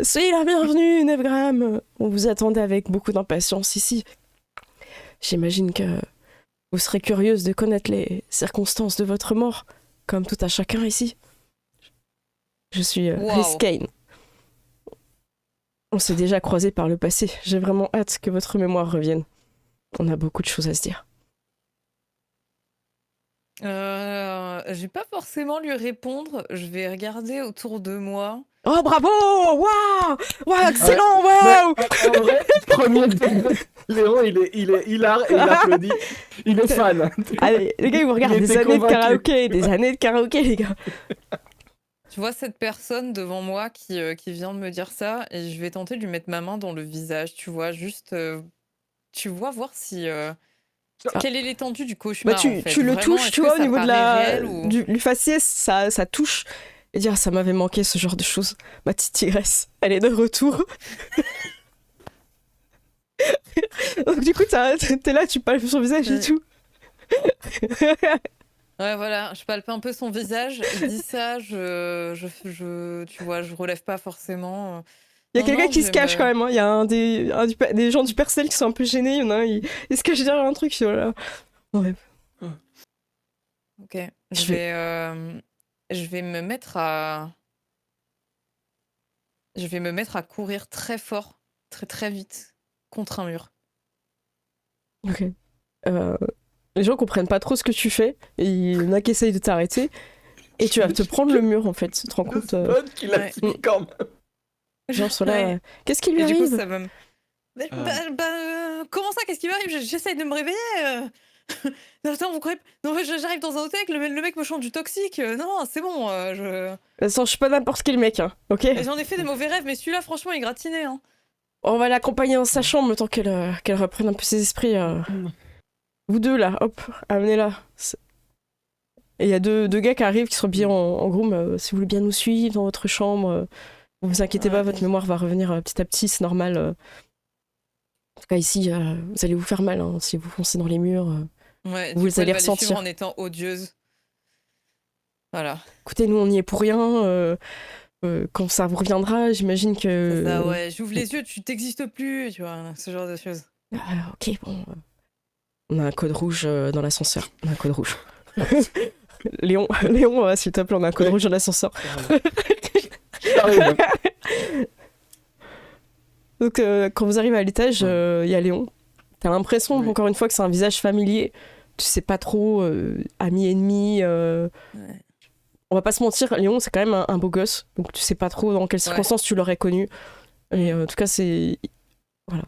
Soyez la bienvenue, Nevgram. On vous attendait avec beaucoup d'impatience ici. J'imagine que vous serez curieuse de connaître les circonstances de votre mort, comme tout à chacun ici. Je suis Wow. Rhys Kane. On s'est déjà croisés par le passé. J'ai vraiment hâte que votre mémoire revienne. On a beaucoup de choses à se dire. Je vais pas forcément lui répondre. Je vais regarder autour de moi. Oh, bravo! Waouh, excellent! Waouh! En vrai, premier degré, Léon, il est hilar et il applaudit. Il est fan. Allez, les gars, ils vous regardent Il des était années de convaincu. karaoké, des années de karaoké, les gars. Tu vois cette personne devant moi qui vient de me dire ça et je vais tenter de lui mettre ma main dans le visage, tu vois, juste, tu vois, voir si... quelle est l'étendue du cauchemar, Bah, en fait. tu le Vraiment, touches, est-ce tu que vois, au ça niveau de paraît réel ou- du faciès, ça touche. Et dire, ça m'avait manqué ce genre de choses. Ma petite tigresse, elle est de retour. Donc, du coup, t'es là, tu palpes son visage et Ouais. tout. Ouais, voilà, je palpe un peu son visage, je dis ça, tu vois, je relève pas forcément. Il y a Non, quelqu'un non, qui je se cache me- quand même. Hein. Il y a des gens du personnel qui sont un peu gênés. Il y en a un, il se cache derrière un truc. Voilà. Ouais. Ok, Je je vais me mettre à courir très fort, très très vite, contre un mur. Ok. Les gens comprennent pas trop ce que tu fais. Et il y en a qui essayent de t'arrêter. Et tu vas te prendre le mur en fait. Tu te rends compte. Bonne qu'il a Ouais. fini quand même. Genre, sur là, Ouais. qu'est-ce qui lui Et du coup, arrive? ça va me... comment ça, qu'est-ce qui m'arrive? J'essaye de me réveiller. Non, attends, vous croyez... Non, mais j'arrive dans un hôtel, le mec me chante du toxique. Non, c'est bon, Attends, je suis pas n'importe quel mec, hein. Ok. Et j'en ai fait des mauvais rêves, mais celui-là, franchement, il gratinait. Hein. On va l'accompagner dans sa chambre le temps qu'elle reprenne un peu ses esprits. Vous deux là, hop, amenez-la. Et il y a deux gars qui arrivent qui sont habillés en groom. Si vous voulez bien nous suivre dans votre chambre, vous inquiétez pas, Ouais. votre mémoire va revenir petit à petit, c'est normal. En tout cas, ici, vous allez vous faire mal hein, si vous foncez dans les murs. Ouais, Vous du coup, allez elle va les ressentir. suivre en étant odieuse. Voilà. Écoutez, nous, on n'y est pour rien. Quand ça vous reviendra, j'imagine que. C'est ça, ouais, j'ouvre les yeux, tu t'existes plus, tu vois, ce genre de choses. Ok, bon. On a un code rouge dans l'ascenseur. On a un code rouge. Léon, s'il te plaît, on a un code Ouais. rouge dans l'ascenseur. J'arrive. Donc, quand vous arrivez à l'étage, il y a Léon. T'as l'impression, Oui. encore une fois, que c'est un visage familier. Tu sais pas trop, ami-ennemi. Ouais. On va pas se mentir, Léon, c'est quand même un beau gosse. Donc, tu sais pas trop dans quelles circonstances tu l'aurais connu. Et en tout cas, c'est. Voilà.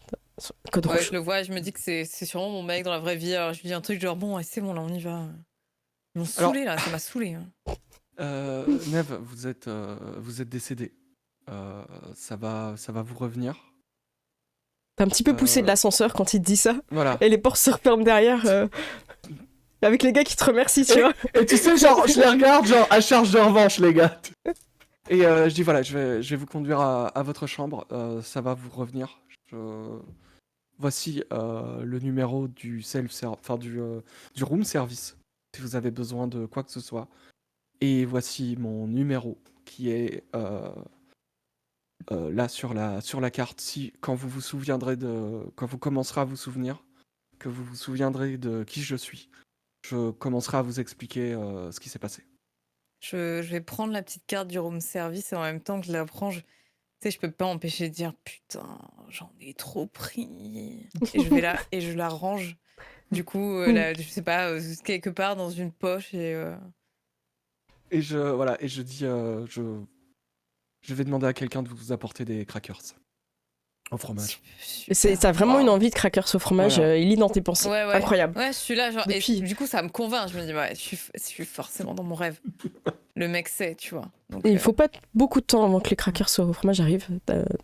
Code Ouais, rouge. je le vois, je me dis que c'est sûrement mon mec dans la vraie vie. Alors je lui dis un truc genre, bon, ouais, c'est bon, là, on y va. Ils m'ont Alors- saoulé, là, ça m'a saoulé. Hein. Neve, vous êtes décédé. Ça va vous revenir. T'as un petit peu poussé de l'ascenseur quand il te dit ça. Voilà. Et les portes se referment derrière. Avec les gars qui te remercient, tu vois. Et tu sais, genre, je les regarde, genre, à charge de revanche, les gars. Et je dis, voilà, je vais vous conduire à votre chambre. Ça va vous revenir. voici le numéro du du room service si vous avez besoin de quoi que ce soit. Et voici mon numéro qui est là sur la carte. Quand vous vous souviendrez quand vous commencerez à vous souvenir, que vous vous souviendrez de qui je suis, je commencerai à vous expliquer ce qui s'est passé. Je vais prendre la petite carte du room service et en même temps que je la prends, tu sais, je peux pas empêcher de dire putain, j'en ai trop pris. Et je la range. Du coup, je sais pas, quelque part dans une poche Et je dis, je vais demander à quelqu'un de vous apporter des crackers au fromage. T'as vraiment une envie de crackers au fromage, Voilà. il lit dans tes pensées. Ouais. Incroyable. Ouais, je suis là, genre, Depuis- et du coup, ça me convainc. Je me dis, ouais, je suis forcément dans mon rêve. Le mec sait, tu vois. Donc, Et il faut pas beaucoup de temps avant que les crackers au fromage arrivent.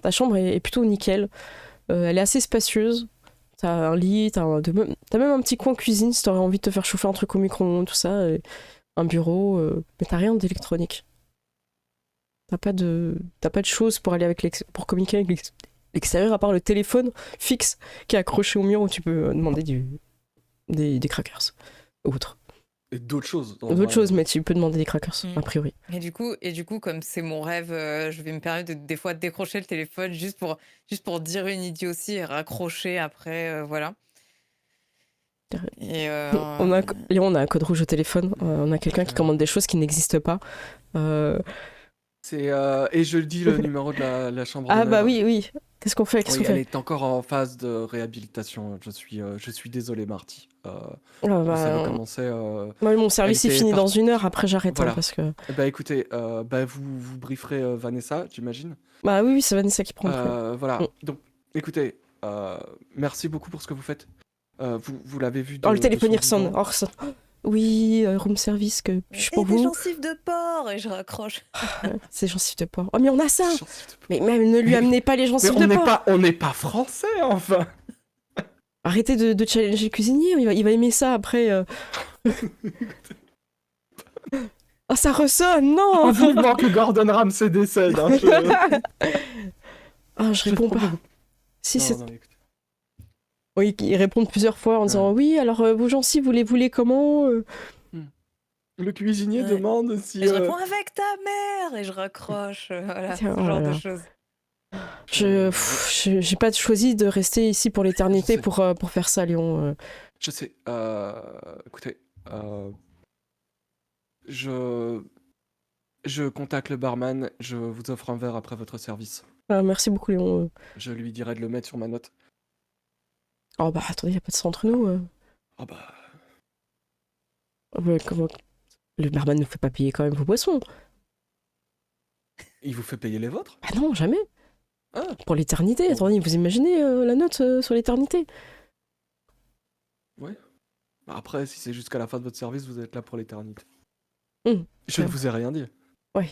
Ta chambre est plutôt nickel. Elle est assez spacieuse. T'as un lit, t'as même un petit coin cuisine si t'aurais envie de te faire chauffer un truc au micro-ondes, tout ça. Un bureau, mais t'as rien d'électronique. T'as pas de choses pour aller pour communiquer avec l'extérieur à part le téléphone fixe qui est accroché au mur où tu peux demander des crackers ou autre. Et d'autres choses. D'autres choses, mais tu peux demander des crackers, a priori. Et du coup, comme c'est mon rêve, je vais me permettre des fois de décrocher le téléphone juste pour dire une idiotie et raccrocher après, voilà. Et Léon, on a un code rouge au téléphone. On a quelqu'un qui commande des choses qui n'existent pas. Et je dis le numéro de la chambre. Ah d'honneur. bah oui. Qu'est-ce qu'on fait Elle est encore en phase de réhabilitation. Je suis désolé, Marty. Ça va commencer. Moi, mon service est fini dans 1 heure. Après, j'arrête Voilà. parce que. Bah écoutez, vous brieferez Vanessa, j'imagine. Bah oui, c'est Vanessa qui prend le problème. Voilà. Donc, écoutez, merci beaucoup pour ce que vous faites. Vous l'avez vu. Le téléphone il de son ressonne. vivant. Oui, room service, que puis-je pour des vous gencives de porc et je raccroche. C'est gencives de porc. Oh, mais on a ça. Gencives de Mais même ne lui amenez pas les Mais gencives de porc. on n'est pas français, enfin. Arrêtez de challenger le cuisinier, il va aimer ça après. Oh, ça ressonne, non. Vivement que Gordon Ramsay décède. Hein, Ah, je réponds pas. Si, c'est... non, écoute. Oui, ils répondent plusieurs fois en disant oui, alors vos gencives, vous les voulez comment Le cuisinier Ouais. demande si. Et je réponds avec ta mère et je raccroche. Voilà, Tiens, ce oh genre là de là. choses. J'ai pas choisi de rester ici pour l'éternité Je sais. pour faire ça, Léon. Je sais. Écoutez, je contacte le barman. Je vous offre un verre après votre service. Ah, merci beaucoup, Léon. Je lui dirai de le mettre sur ma note. Oh bah attendez, y a pas de ça entre nous. Ah bah. Comment... Le barman ne fait pas payer quand même vos boissons. Il vous fait payer les vôtres? Bah non, jamais. Ah. Pour l'éternité. Attendez, vous imaginez la note sur l'éternité? Bah après, si c'est jusqu'à la fin de votre service, vous êtes là pour l'éternité. Je Ouais. ne vous ai rien dit. Ouais.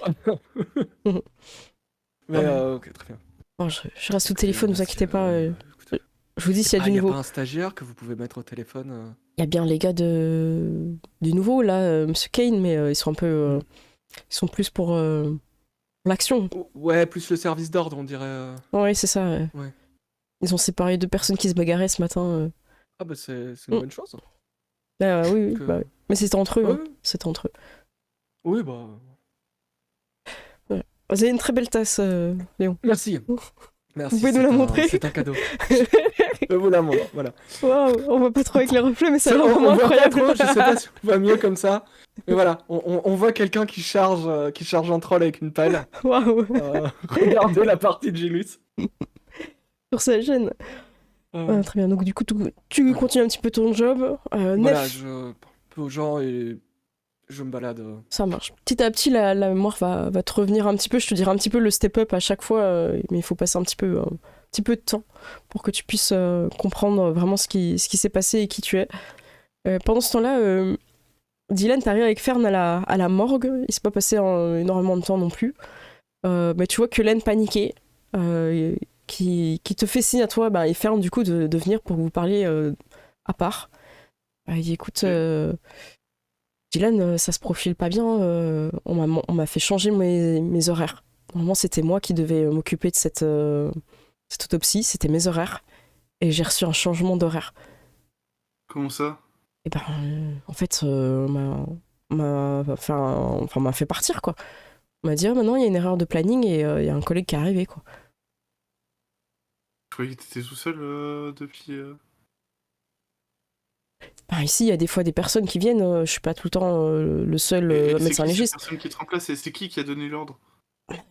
Mais ok, très bien. Bon, je reste au téléphone, vous inquiétez pas. Écoutez, Je vous dis s'il y a du y a nouveau. pas un stagiaire que vous pouvez mettre au téléphone Il y a bien les gars du nouveau, là, Monsieur Kane, mais ils sont un peu... ils sont plus pour l'action. Ouais, plus le service d'ordre, on dirait. Ouais, c'est ça. Ouais. Ils ont séparé 2 personnes qui se bagarraient ce matin. Ah bah c'est une bonne chose. Oui, Que- bah oui. Mais c'était entre eux. Ouais, hein. C'était entre eux. Oui, bah. Vous avez une très belle tasse, Léon. Merci. Merci. Vous pouvez nous la montrer? C'est un cadeau. Je vous la montre, voilà. Waouh, on voit pas trop avec les reflets, mais ça a l'air On vraiment voit pas incroyable. trop, je sais pas si on voit mieux comme ça. Mais voilà, on voit quelqu'un qui charge un troll avec une pelle. Waouh, Regardez la partie de Gilus. sur sa chaîne. Très bien, donc du coup, tu continues un petit peu ton job. Voilà, Nef, je peu aux gens et je me balade. ça marche. Petit à petit, la mémoire va te revenir un petit peu. Je te dirai un petit peu le step-up à chaque fois, mais il faut passer un petit peu de temps pour que tu puisses comprendre vraiment ce qui s'est passé et qui tu es. Pendant ce temps-là, Dylan, t'arrives avec Fern à la morgue. Il s'est pas passé énormément de temps non plus. Mais tu vois que Len paniqué, qui te fait signe à toi et Fern du coup de venir pour vous parler à part. Il dit écoute, Dylan, ça se profile pas bien. On m'a fait changer mes horaires. Normalement, c'était moi qui devais m'occuper de cette autopsie. C'était mes horaires. et j'ai reçu un changement d'horaire. Comment ça? Et ben, en fait, m'a fait partir, quoi. On m'a dit, ah, maintenant, il y a une erreur de planning et il y a un collègue qui est arrivé, quoi. Je croyais que t'étais tout seul depuis. Ben, ici, il y a des fois des personnes qui viennent, je suis pas tout le temps le seul Et c'est médecin qui cette légiste. personne qui te remplace? Et c'est qui a donné l'ordre?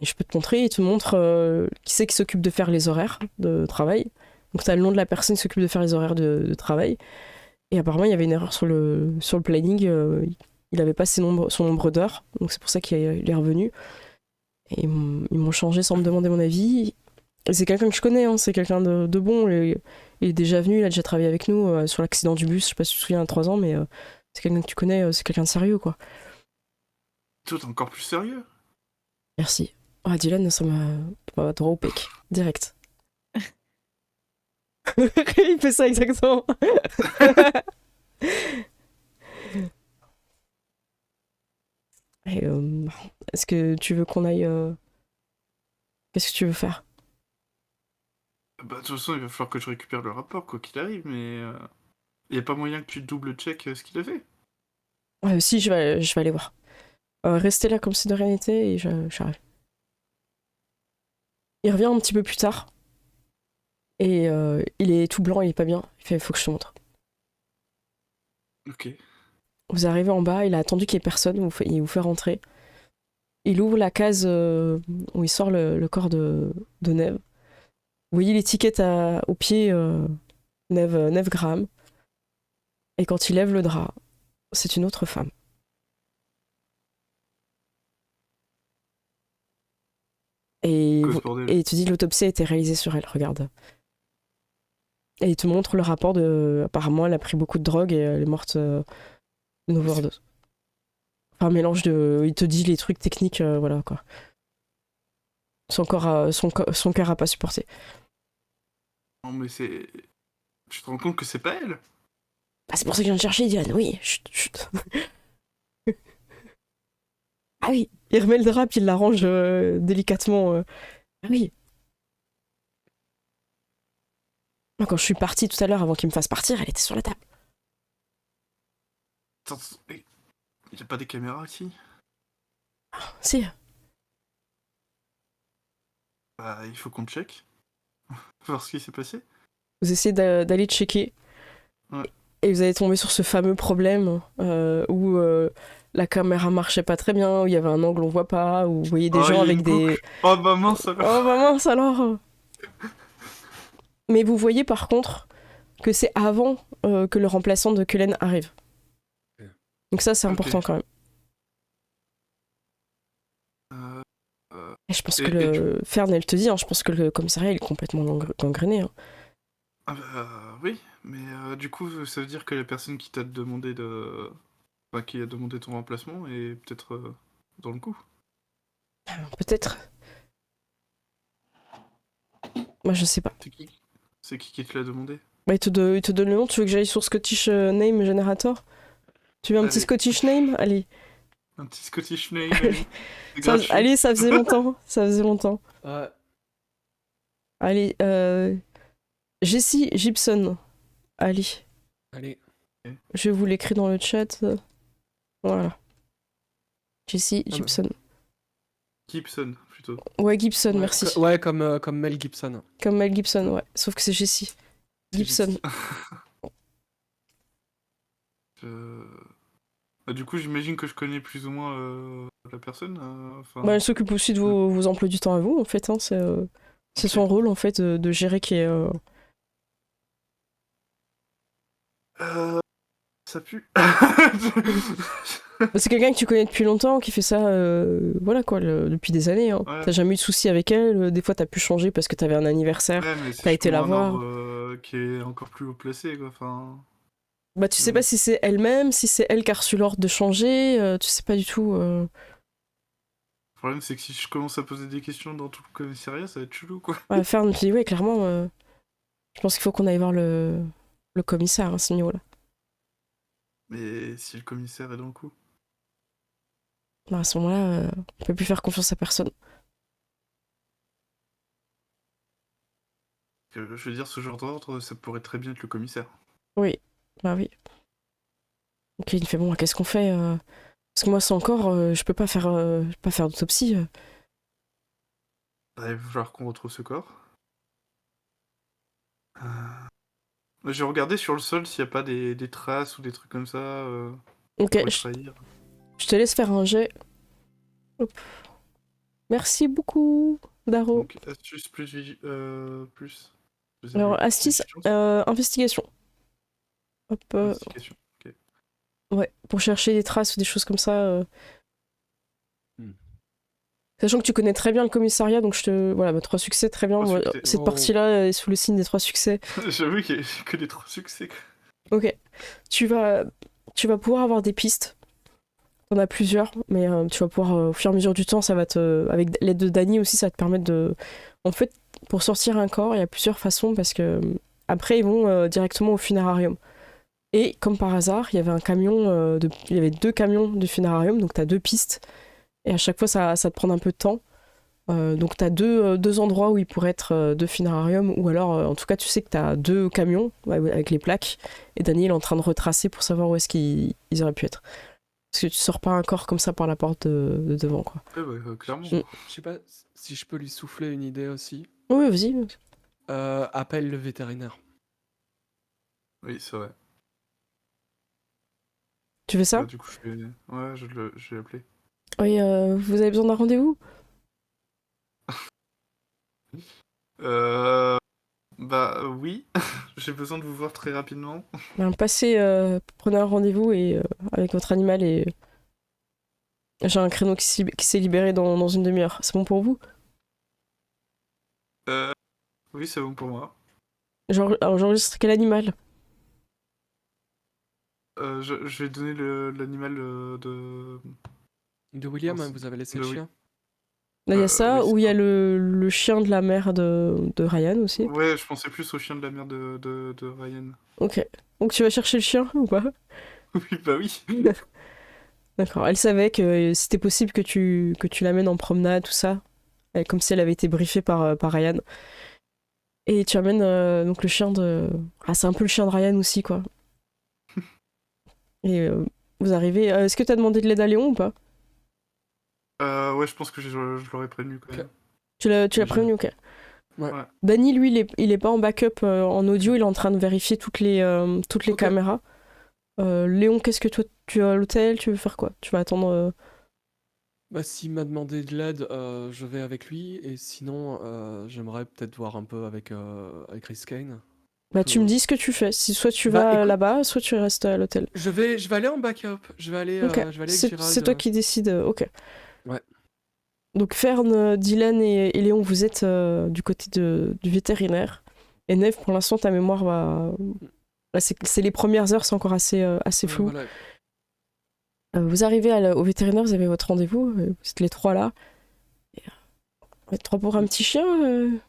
Et je peux te montrer, il te montre qui c'est qui s'occupe de faire les horaires de travail. Donc, tu as le nom de la personne qui s'occupe de faire les horaires de travail. Et apparemment, il y avait une erreur sur le planning. Il avait pas son nombre d'heures. Donc, c'est pour ça qu'il est revenu. Et ils m'ont changé sans me demander mon avis. Et c'est quelqu'un que je connais, hein, c'est quelqu'un de bon. Il est déjà venu, il a déjà travaillé avec nous sur l'accident du bus. Je sais pas si tu te souviens, il y a 3 ans, mais c'est quelqu'un que tu connais, c'est quelqu'un de sérieux, quoi. Toi, t'es encore plus sérieux? Merci. Ah, Dylan, ça m'a droit au pec. Direct. Il fait ça exactement. Et, est-ce que tu veux qu'on aille... Qu'est-ce que tu veux faire? Bah, de toute façon, il va falloir que je récupère le rapport, quoi qu'il arrive, mais. Y a pas moyen que tu double-check ce qu'il a fait? Ouais, si, je vais aller voir. Restez là comme si de rien n'était et j'arrive. Il revient un petit peu plus tard. Et il est tout blanc, il est pas bien. Il fait, faut que je te montre. Ok. Vous arrivez en bas, il a attendu qu'il y ait personne, il vous fait rentrer. Il ouvre la case où il sort le corps de Neve. Vous voyez l'étiquette au pied, Neve Graham. Et quand il lève le drap, c'est une autre femme. Et Quoi, ce bordel? il te dit l'autopsie a été réalisée sur elle, regarde. Et il te montre le rapport de... Apparemment, elle a pris beaucoup de drogue et elle est morte d'une overdose. Enfin, un mélange de... Il te dit les trucs techniques, voilà, quoi. Son cœur a pas supporté. Non, mais c'est. Tu te rends compte que c'est pas elle? Ah, c'est pour ça que je viens de chercher, Diane, oui. Chut, chut. Ah oui, il remet le drap puis il l'arrange délicatement. Ah oui. Moi, quand je suis partie tout à l'heure, avant qu'il me fasse partir, elle était sur la table. Attends, y a pas des caméras ici? Si. Bah, il faut qu'on check. Voir ce qui s'est passé. Vous essayez d'aller checker. Ouais. Et vous allez tomber sur ce fameux problème où la caméra marchait pas très bien, où il y avait un angle on voit pas, où vous voyez des Oh, gens y a avec une des... boucle. Oh bah mince alors. Oh bah mince alors. Mais vous voyez par contre que c'est avant que le remplaçant de Cullen arrive. Donc ça c'est important quand même. Et je pense que Fern, elle te dit, hein, je pense que le commissariat il est complètement gangréné. Hein. Ah bah oui, mais du coup ça veut dire que la personne qui t'a demandé de... Enfin, qui a demandé ton remplacement est peut-être dans le coup. Peut-être. Moi je sais pas. C'est qui te l'a demandé? Bah, il te donne le nom, tu veux que j'aille sur Scottish Name Generator? Tu veux un petit Allez. Scottish Name? Allez. Un petit Scottish name. C'est Ça, gratuit. allez, ça faisait longtemps. Ça faisait longtemps. Ouais. Allez, Jessie Gibson. Allez. Allez. Je vous l'écris dans le chat. Voilà. Jessie bah. Gibson. Gibson, plutôt. Ouais, Gibson, Ouais, merci. Ouais, comme Mel Gibson. Comme Mel Gibson, ouais. Sauf que c'est Jessie Gibson. Bah, du coup, j'imagine que je connais plus ou moins la personne. Enfin... Bah, elle s'occupe aussi de vos emplois du temps à vous, en fait. Hein. C'est son rôle, en fait, de gérer qui est... Ça pue. C'est quelqu'un que tu connais depuis longtemps, qui fait ça, voilà quoi, depuis des années. Hein. Ouais. T'as jamais eu de soucis avec elle. Des fois, t'as pu changer parce que t'avais un anniversaire. Ouais, mais T'as été la justement un voir. ordre, qui est encore plus haut placé, quoi. Enfin... Bah, tu sais pas si c'est elle-même, si c'est elle qui a reçu l'ordre de changer. Tu sais pas du tout. Le problème, c'est que si je commence à poser des questions dans tout le commissariat, ça va être chelou, quoi. Ouais, Fern me dit, ouais, clairement, je pense qu'il faut qu'on aille voir le commissaire à ce niveau-là. Mais si le commissaire est dans le coup. Bah, à ce moment-là, on peut plus faire confiance à personne. Je veux dire, ce genre d'ordre, ça pourrait très bien être le commissaire. Oui, bah oui. Ok, il fait bon, qu'est-ce qu'on fait Parce que moi, sans corps, je peux pas faire d'autopsie. Bah, il va falloir qu'on retrouve ce corps. Euh, J'ai regardé sur le sol s'il n'y a pas des traces ou des trucs comme ça Ok, pour le trahir. je te laisse faire un jet. Hop. Merci beaucoup, Daro. Donc, astuce plus. Je sais Alors, plus. astuce, Vigilance, investigation. Hop, investigation. Ok. ouais, pour chercher des traces ou des choses comme ça. Hmm. Sachant que tu connais très bien le commissariat, donc voilà, 3 succès, très bien. 3 Moi, succès. cette Oh. partie-là est sous le signe des 3 succès. J'avoue qu'il y a que des 3 succès. Quoi. Ok. Tu vas pouvoir avoir des pistes. T'en as plusieurs, mais tu vas pouvoir, au fur et à mesure du temps, ça va avec l'aide de Dany aussi, ça va te permettre de. En fait, pour sortir un corps, il y a plusieurs façons parce que après, ils vont directement au funérarium. Et comme par hasard, il y avait un camion, il y avait 2 camions du funérarium, donc t'as 2 pistes. Et à chaque fois, ça te prend un peu de temps. Donc t'as deux endroits où il pourrait être 2 funérariums, ou alors en tout cas tu sais que t'as 2 camions avec les plaques, et Daniel est en train de retracer pour savoir où est-ce qu'ils auraient pu être. Parce que tu sors pas un corps comme ça par la porte de devant, quoi. Ouais, bah, clairement. Mm. Je sais pas si je peux lui souffler une idée aussi. Oui, vas-y. Appelle le vétérinaire. Oui, c'est vrai. Tu fais ça? Bah, du coup, ouais, je vais l'appeler. Oui, vous avez besoin d'un rendez-vous? Bah oui, j'ai besoin de vous voir très rapidement. Ben, passez, prenez un rendez-vous et, avec votre animal, et j'ai un créneau qui s'est libéré dans une demi-heure. C'est bon pour vous? Oui, c'est bon pour moi. Alors j'enregistre quel animal? Je vais donner l'animal de... De William, Merci. vous avez laissé De le oui. chien. Là, il y a Oui, ça, ou c'est il y a ça. le chien de la mère de Ryan aussi. Ouais, je pensais plus au chien de la mère de Ryan. Ok. Donc tu vas chercher le chien ou pas? Oui, bah oui. D'accord. Elle savait que c'était possible que tu l'amènes en promenade, tout ça. Comme si elle avait été briefée par Ryan. Et tu amènes donc le chien de... Ah, c'est un peu le chien de Ryan aussi, quoi. Et vous arrivez... Est-ce que t'as demandé de l'aide à Léon ou pas? Ouais, je pense que je l'aurais prévenu quand Ok. même. Tu l'as Déjà. prévenu, ok. Ouais. Ouais. Dany, lui, il est pas en backup en audio, il est en train de vérifier toutes les Ok. caméras. Léon, qu'est-ce que toi, tu es à l'hôtel, tu veux faire quoi? Tu vas attendre... Bah, s'il m'a demandé de l'aide, je vais avec lui. Et sinon, j'aimerais peut-être voir un peu avec Chris Kane. Bah, tu me dis ce que tu fais. Si soit tu Bah, vas écoute- là-bas, soit tu restes à l'hôtel. Je vais aller en backup. Je vais aller, Ok. avec C'est Gérald. toi qui décides. Ok. Ouais. Donc Fern, Dylan et Léon, vous êtes du côté du vétérinaire. Et Neve, pour l'instant, ta mémoire va... Là, c'est les premières heures, c'est encore assez flou. Voilà. Vous arrivez au vétérinaire, vous avez votre rendez-vous. Vous êtes les 3 là. Et, les 3 pour un petit chien.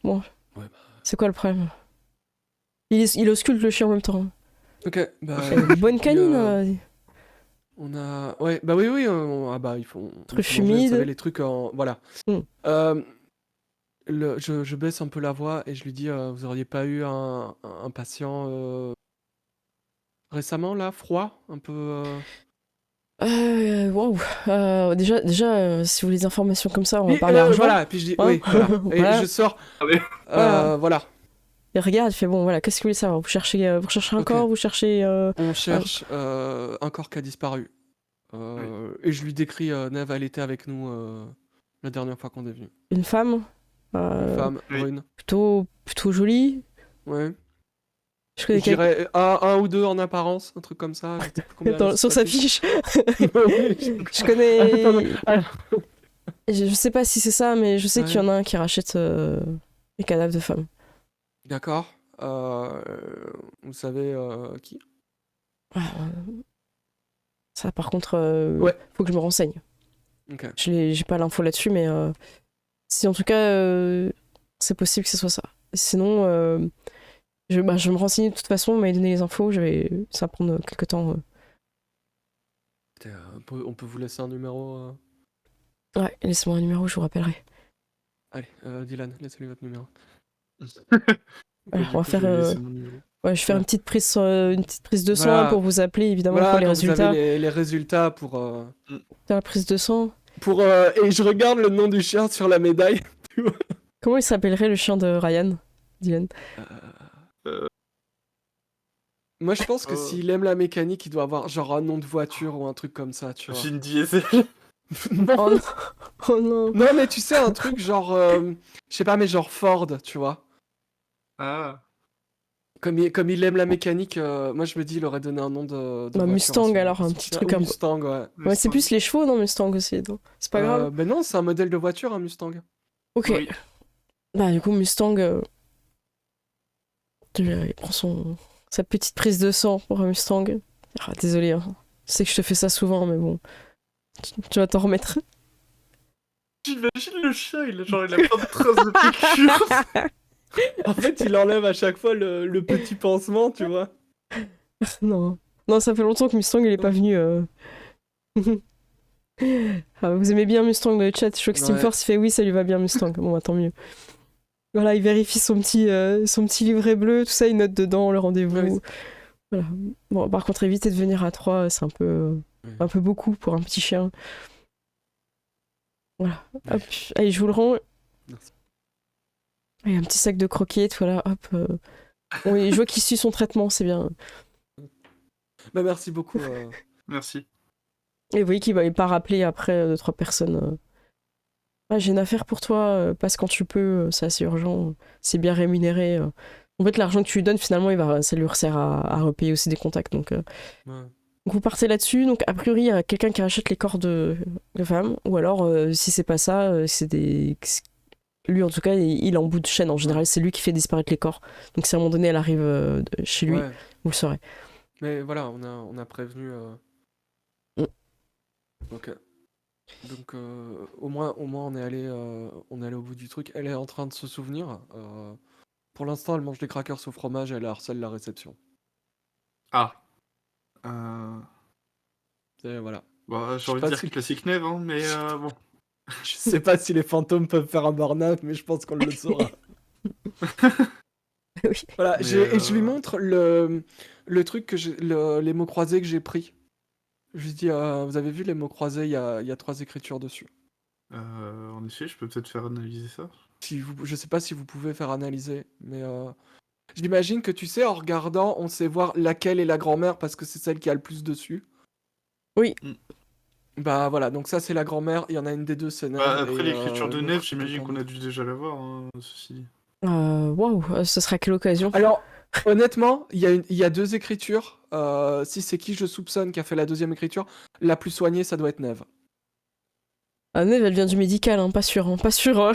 Bon, Ouais, bah. c'est quoi le problème? Il ausculte le chien en même temps. Ok, bah. Une bonne puis, canine. on a. Ouais, bah oui, oui. Ah bah, il faut. Truc faut manger, vous humide. savez, les trucs en. Voilà. Mm. Je baisse un peu la voix et je lui dis vous auriez pas eu un patient récemment, là, froid? Un peu. Waouh. Déjà, si vous voulez des informations comme ça, on va Puis, parler argent. voilà, puis je dis. Hein. Oui, voilà. Et Voilà. je sors. Allez. Voilà. Voilà. Et regarde, il fait bon, voilà, qu'est-ce que vous voulez savoir? Vous cherchez un Ok. corps, vous cherchez. On cherche un corps qui a disparu. Et je lui décris Neve, elle était avec nous la dernière fois qu'on est venu. Une femme, Une femme Oui. brune. plutôt jolie. Ouais. Je connais Je dirais un ou deux en apparence, un truc comme ça. Je sais plus combien quelqu'un elle sur sa s'affiche. fiche. Oui. Je connais. Attends, Je sais pas si c'est ça, mais je sais Ouais. qu'il y en a un qui rachète les cadavres de femmes. D'accord. Vous savez qui? Ah, ça, par contre, Ouais. faut que je me renseigne. Ok. J'ai pas l'info là-dessus, mais si en tout cas, c'est possible que ce soit ça. Sinon, je vais me renseigner de toute façon, on m'a donné les infos, ça va prendre quelques temps. On peut vous laisser un numéro. Ouais, laissez-moi un numéro, je vous rappellerai. Allez, Dylan, laissez-lui votre numéro. Voilà, Du on va coup, faire, je vais laisser mon niveau. ouais, je vais faire Ouais. une petite prise de sang là, Voilà. pour vous appeler, évidemment, pour Voilà, les quand vous avez résultats. les résultats pour, Faire la prise de sang. et je regarde le nom du chien sur la médaille. Comment il s'appellerait le chien de Ryan, Dylan? Euh, Moi, je pense que Oh. s'il aime la mécanique, il doit avoir genre un nom de voiture ou un truc comme ça, tu vois. Vin Diesel. Non, Oh non, oh non. non, mais tu sais, un truc genre, je sais pas, mais genre Ford, tu vois. Ah. Comme il aime la mécanique, moi je me dis, il aurait donné un nom de Bah, voiture à Mustang son- alors, un son petit chien. truc Ou un peu. Mustang, ouais. Ouais, c'est plus les chevaux, non, Mustang aussi, non? C'est pas grave. Ben non, c'est un modèle de voiture, un Mustang. Ok. Oui. Bah, du coup, Mustang, il prend sa petite prise de sang pour un Mustang. Ah, désolé, hein. Je sais que je te fais ça souvent, mais bon. Tu vas t'en remettre. J'imagine le chien, il a plein de traces de piqûres. En fait, il enlève à chaque fois le petit pansement, tu vois. Non. Non, ça fait longtemps que Mustang, il est pas venu. Ah, vous aimez bien Mustang dans le chat? Je vois que Ouais. Steamforce il fait oui, ça lui va bien Mustang. Bon, bah, tant mieux. Voilà, il vérifie son petit livret bleu, tout ça, il note dedans le rendez-vous. Ouais, Voilà. Bon, par contre, éviter de venir à 3, c'est un peu beaucoup pour un petit chien. Voilà. Hop. Allez, je vous le rends. Merci. Et un petit sac de croquettes, voilà, hop. Oui, je vois qu'il suit son traitement, c'est bien. Bah merci beaucoup. Merci. Et vous voyez qu'il va pas rappeler après 2-3 personnes. Ah, j'ai une affaire pour toi, passe quand tu peux, c'est assez urgent, c'est bien rémunéré. En fait, l'argent que tu lui donnes, finalement, ça lui resserre à repayer aussi des contacts. Donc, Ouais. donc vous partez là-dessus. Donc, a priori, il y a quelqu'un qui rachète les corps de femmes. Ou alors, si c'est pas ça, c'est des. Lui, en tout cas, il est en bout de chaîne. En général, c'est lui qui fait disparaître les corps. Donc, si à un moment donné, elle arrive chez lui, Ouais. vous le saurez. Mais voilà, on a prévenu. Ok. Donc au moins on est allé au bout du truc. Elle est en train de se souvenir. Pour l'instant, elle mange des crackers au fromage. Elle harcèle la réception. Ah. Et voilà. Bah, Je j'ai sais envie de pas dire si- classique Neve, hein, mais bon. Je sais pas si les fantômes peuvent faire un burn-out, mais je pense qu'on le saura. Oui. Voilà, Mais, et je lui montre le truc les mots croisés que j'ai pris. Je lui dis, vous avez vu les mots croisés, il y a 3 écritures dessus. En effet, je peux peut-être faire analyser ça. Je sais pas si vous pouvez faire analyser, mais j'imagine que tu sais, en regardant, on sait voir laquelle est la grand-mère parce que c'est celle qui a le plus dessus. Oui. Bah voilà, donc ça c'est la grand-mère, il y en a une des deux, c'est Neve. Bah, après et, l'écriture de l'autre, Neve, c'est j'imagine quelqu'un qu'on a d'autre. dû déjà la voir, hein, ceci dit. Waouh, ce sera à quelle occasion? Alors, honnêtement, il y a 2 écritures. Si c'est qui je soupçonne qui a fait la 2e écriture, la plus soignée, ça doit être Neve. Ah, Neve, elle vient du médical, hein, pas sûr, hein, pas sûr. Hein.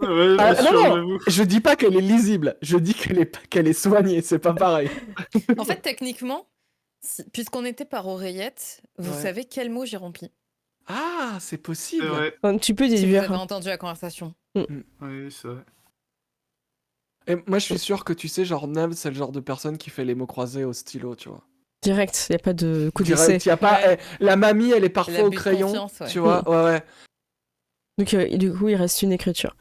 Ouais, Ah, bien non, sûr, non, j'avoue. je dis pas qu'elle est lisible, je dis qu'elle est soignée, c'est pas pareil. En fait, techniquement, puisqu'on était par oreillette, vous Ouais. savez quel mot j'ai rempli. Ah, c'est C'est possible. vrai. Enfin, tu peux Si vous déduire. avez Hein. entendu la conversation. Oui, c'est vrai. Et moi, je suis sûr que tu sais, genre Neve, c'est le genre de personne qui fait les mots croisés au stylo, tu vois. Direct, il n'y a pas de coup d'essai. Direct, y a pas. Ouais. La mamie, elle est Elle a parfois au but de crayon, confiance, ouais. tu vois. Ouais, Donc, du coup, il reste une écriture.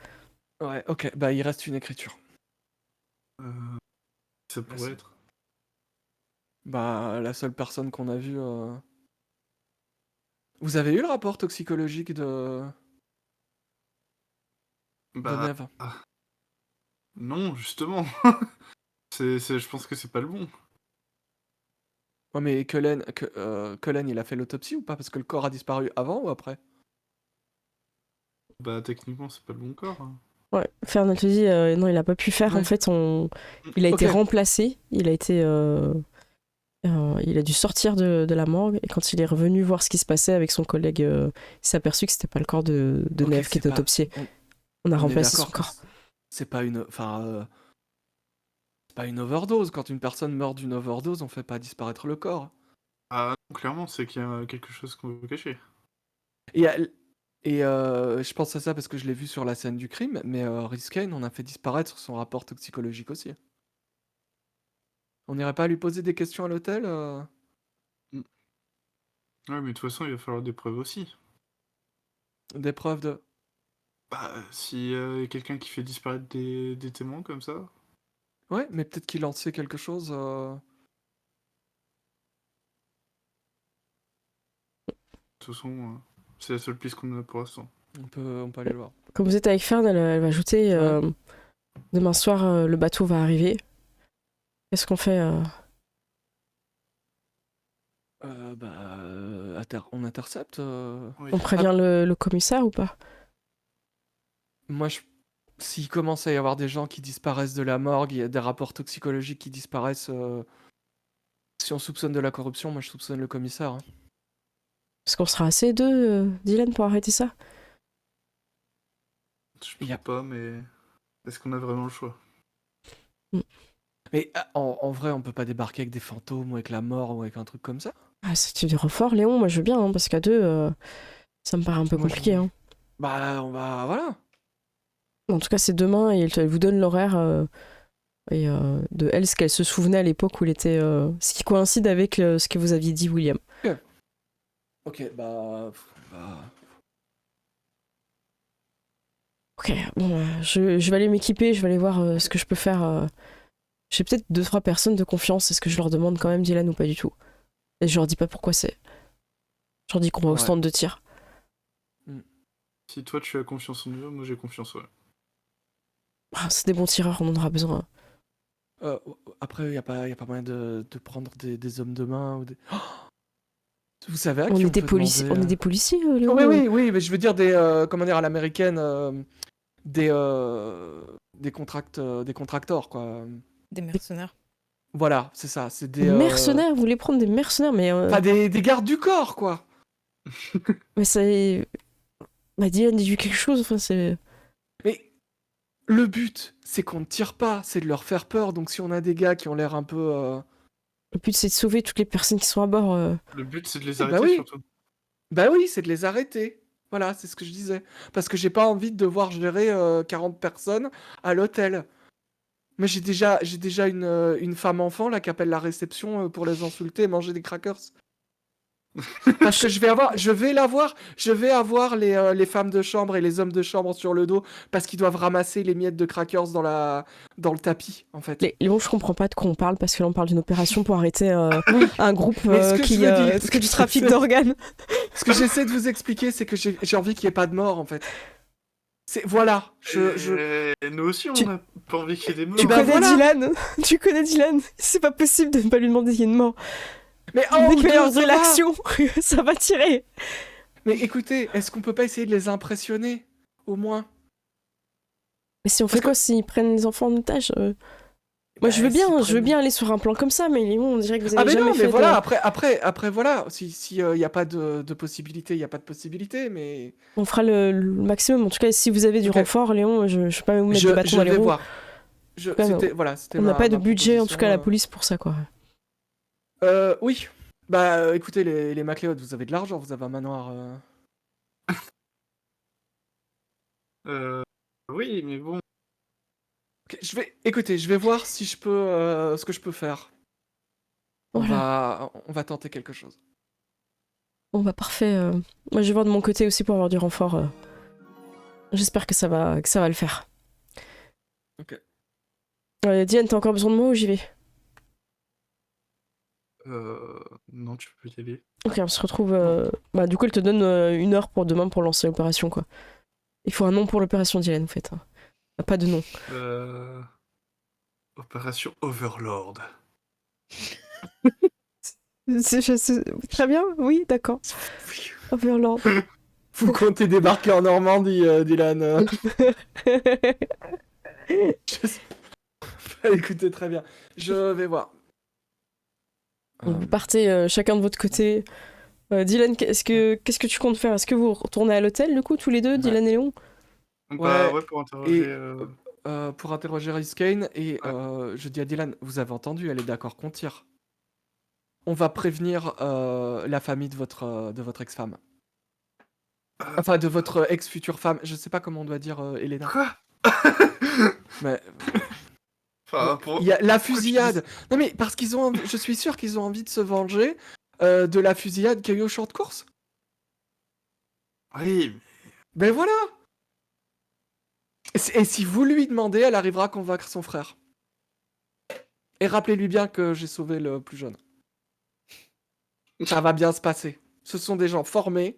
ouais. Ouais, ok, bah il reste une écriture. Ça pourrait Vas-y. être. Bah, la seule personne qu'on a vue. Vous avez eu le rapport toxicologique de Bah, Neve? non, justement. Je pense que c'est pas le bon. Ouais, mais Cullen, il a fait l'autopsie ou pas? Parce que le corps a disparu avant ou après? Bah, techniquement, c'est pas le bon corps. Hein. Ouais, Fernand te dit, non, il a pas pu faire. Ouais. En fait, il a été Ok. remplacé. Il a dû sortir de la morgue. Et quand il est revenu voir ce qui se passait avec son collègue, il s'est aperçu que c'était pas le corps de Ok, Neve qui c'est était pas- autopsié. on- On a On est remplacé son d'accord que corps. c'est pas une. Enfin. C'est pas une overdose. Quand une personne meurt d'une overdose, on fait pas disparaître le corps. Ah, non, clairement, c'est qu'il y a quelque chose qu'on veut cacher. Et, je pense à ça parce que je l'ai vu sur la scène du crime, mais Rhys Kane, on a fait disparaître son rapport toxicologique aussi. On n'irait pas lui poser des questions à l'hôtel Ouais, mais de toute façon, il va falloir des preuves aussi. Des preuves de. Bah, si y a quelqu'un qui fait disparaître des témoins comme ça. Ouais, mais peut-être qu'il en sait quelque chose. De toute façon, c'est la seule piste qu'on a pour l'instant. On peut aller le voir. Comme vous êtes avec Fern, elle va ajouter demain soir, le bateau va arriver. Qu'est-ce qu'on fait On intercepte. Oui. On prévient le commissaire ou pas? Moi, s'il commence à y avoir des gens qui disparaissent de la morgue, il y a des rapports toxicologiques qui disparaissent. Si on soupçonne de la corruption, moi je soupçonne le commissaire. Hein. Parce qu'on sera assez deux, Dylan, pour arrêter ça. Je sais pas, mais est-ce qu'on a vraiment le choix? Mais en vrai, on peut pas débarquer avec des fantômes ou avec la mort ou avec un truc comme ça. Ah, c'est du renfort, Léon, moi je veux bien, hein, parce qu'à deux, ça me paraît un peu Moi, compliqué. Hein. Bah, on va. Voilà. En tout cas, c'est demain et elle vous donne l'horaire de elle, ce qu'elle se souvenait à l'époque où il était. Ce qui coïncide avec ce que vous aviez dit, William. Ok, bah. Ok, bon, je vais aller m'équiper, je vais aller voir ce que je peux faire. J'ai peut-être 2-3 personnes de confiance, est-ce que je leur demande quand même Dylan ou pas du tout? Et je leur dis pas pourquoi c'est. Je leur dis qu'on va au stand de tir. Si toi tu as confiance en eux, moi j'ai confiance, ouais. Ah, c'est des bons tireurs, on en aura besoin. Après, il n'y a pas moyen de prendre des hommes de main ou des. Oh, vous savez à On qui est on des peut policiers, demander, on est des policiers, Léon. Oui, mais je veux dire comment dire, à l'américaine, des contractors, quoi. Des mercenaires. Voilà, c'est ça, c'est Des mercenaires, vous voulez prendre des mercenaires, mais. Enfin, des gardes du corps, quoi. Mais c'est. Bah, Dylan dit quelque chose, enfin, c'est. Mais le but, c'est qu'on ne tire pas, c'est de leur faire peur. Donc si on a des gars qui ont l'air un peu. Le but, c'est de sauver toutes les personnes qui sont à bord. Le but c'est de les Bah arrêter oui. surtout. Bah oui, c'est de les arrêter. Voilà, c'est ce que je disais. Parce que j'ai pas envie de devoir gérer 40 personnes à l'hôtel. Mais j'ai déjà une femme enfant là qui appelle la réception pour les insulter et manger des crackers. Parce que je vais avoir les femmes de chambre et les hommes de chambre sur le dos parce qu'ils doivent ramasser les miettes de crackers dans le tapis, en fait. Léon, je comprends pas de quoi on parle, parce que là, on parle d'une opération pour arrêter un groupe Mais ce que qui je veux dire, fait du trafic d'organes. Ce que j'essaie de vous expliquer, c'est que j'ai envie qu'il n'y ait pas de mort, en fait. Voilà. Et nous aussi on a pas envie qu'il y ait des morts. Tu Bah connais voilà. Dylan. Tu connais Dylan. C'est pas possible de ne pas lui demander s'il y a une mort. Mais Dès qu'il va y avoir de ça va. l'action, ça va tirer. Mais écoutez, est-ce qu'on peut pas essayer de les impressionner, au moins? Mais si on fait quoi s'ils prennent les enfants en otage Moi, je veux bien aller sur un plan comme ça, mais Léon, on dirait que vous avez jamais fait. Mais voilà, après voilà, si y a pas de possibilité, il y a pas de possibilité, mais On fera le maximum. En tout cas, si vous avez du renfort, Léon, je peux pas vous mettre des bâtons dans les vais roues. voir. On n'a pas de budget, en tout cas, la police pour ça, quoi. Oui. Bah, écoutez, les MacLeod, vous avez de l'argent, vous avez un manoir. Oui, mais bon. Ok, je vais voir si je peux, ce que je peux faire. On va tenter quelque chose. Bon, bah, parfait. Moi, je vais voir de mon côté aussi pour avoir du renfort. J'espère que ça va le faire. Ok. Diane, t'as encore besoin de moi ou j'y vais? Non, tu peux y aller. Ok, on se retrouve. Bah, du coup, elle te donne 1 heure pour demain pour lancer l'opération, quoi. Il faut un nom pour l'opération, Dylan, en fait. Pas de nom. Opération Overlord. Très bien, oui, d'accord. Overlord. Vous comptez débarquer en Normandie, Dylan. Écoutez, très bien. Je vais voir. Vous partez chacun de votre côté. Dylan, qu'est-ce que tu comptes faire? Est-ce que vous retournez à l'hôtel, du coup, tous les deux, Dylan et Léon? Bah ouais, pour interroger... pour interroger Rhys Kane, et je dis à Dylan, vous avez entendu, elle est d'accord qu'on tire. On va prévenir la famille de votre ex-femme. Enfin, de votre ex-future femme. Je sais pas comment on doit dire, Elena. Quoi? Mais... Enfin, il y a la fusillade. Non mais parce je suis sûr qu'ils ont envie de se venger de la fusillade qu'il y a eu au champ de course. Oui. Ben voilà. Et si vous lui demandez, elle arrivera à convaincre son frère. Et rappelez-lui bien que j'ai sauvé le plus jeune. Ça va bien se passer. Ce sont des gens formés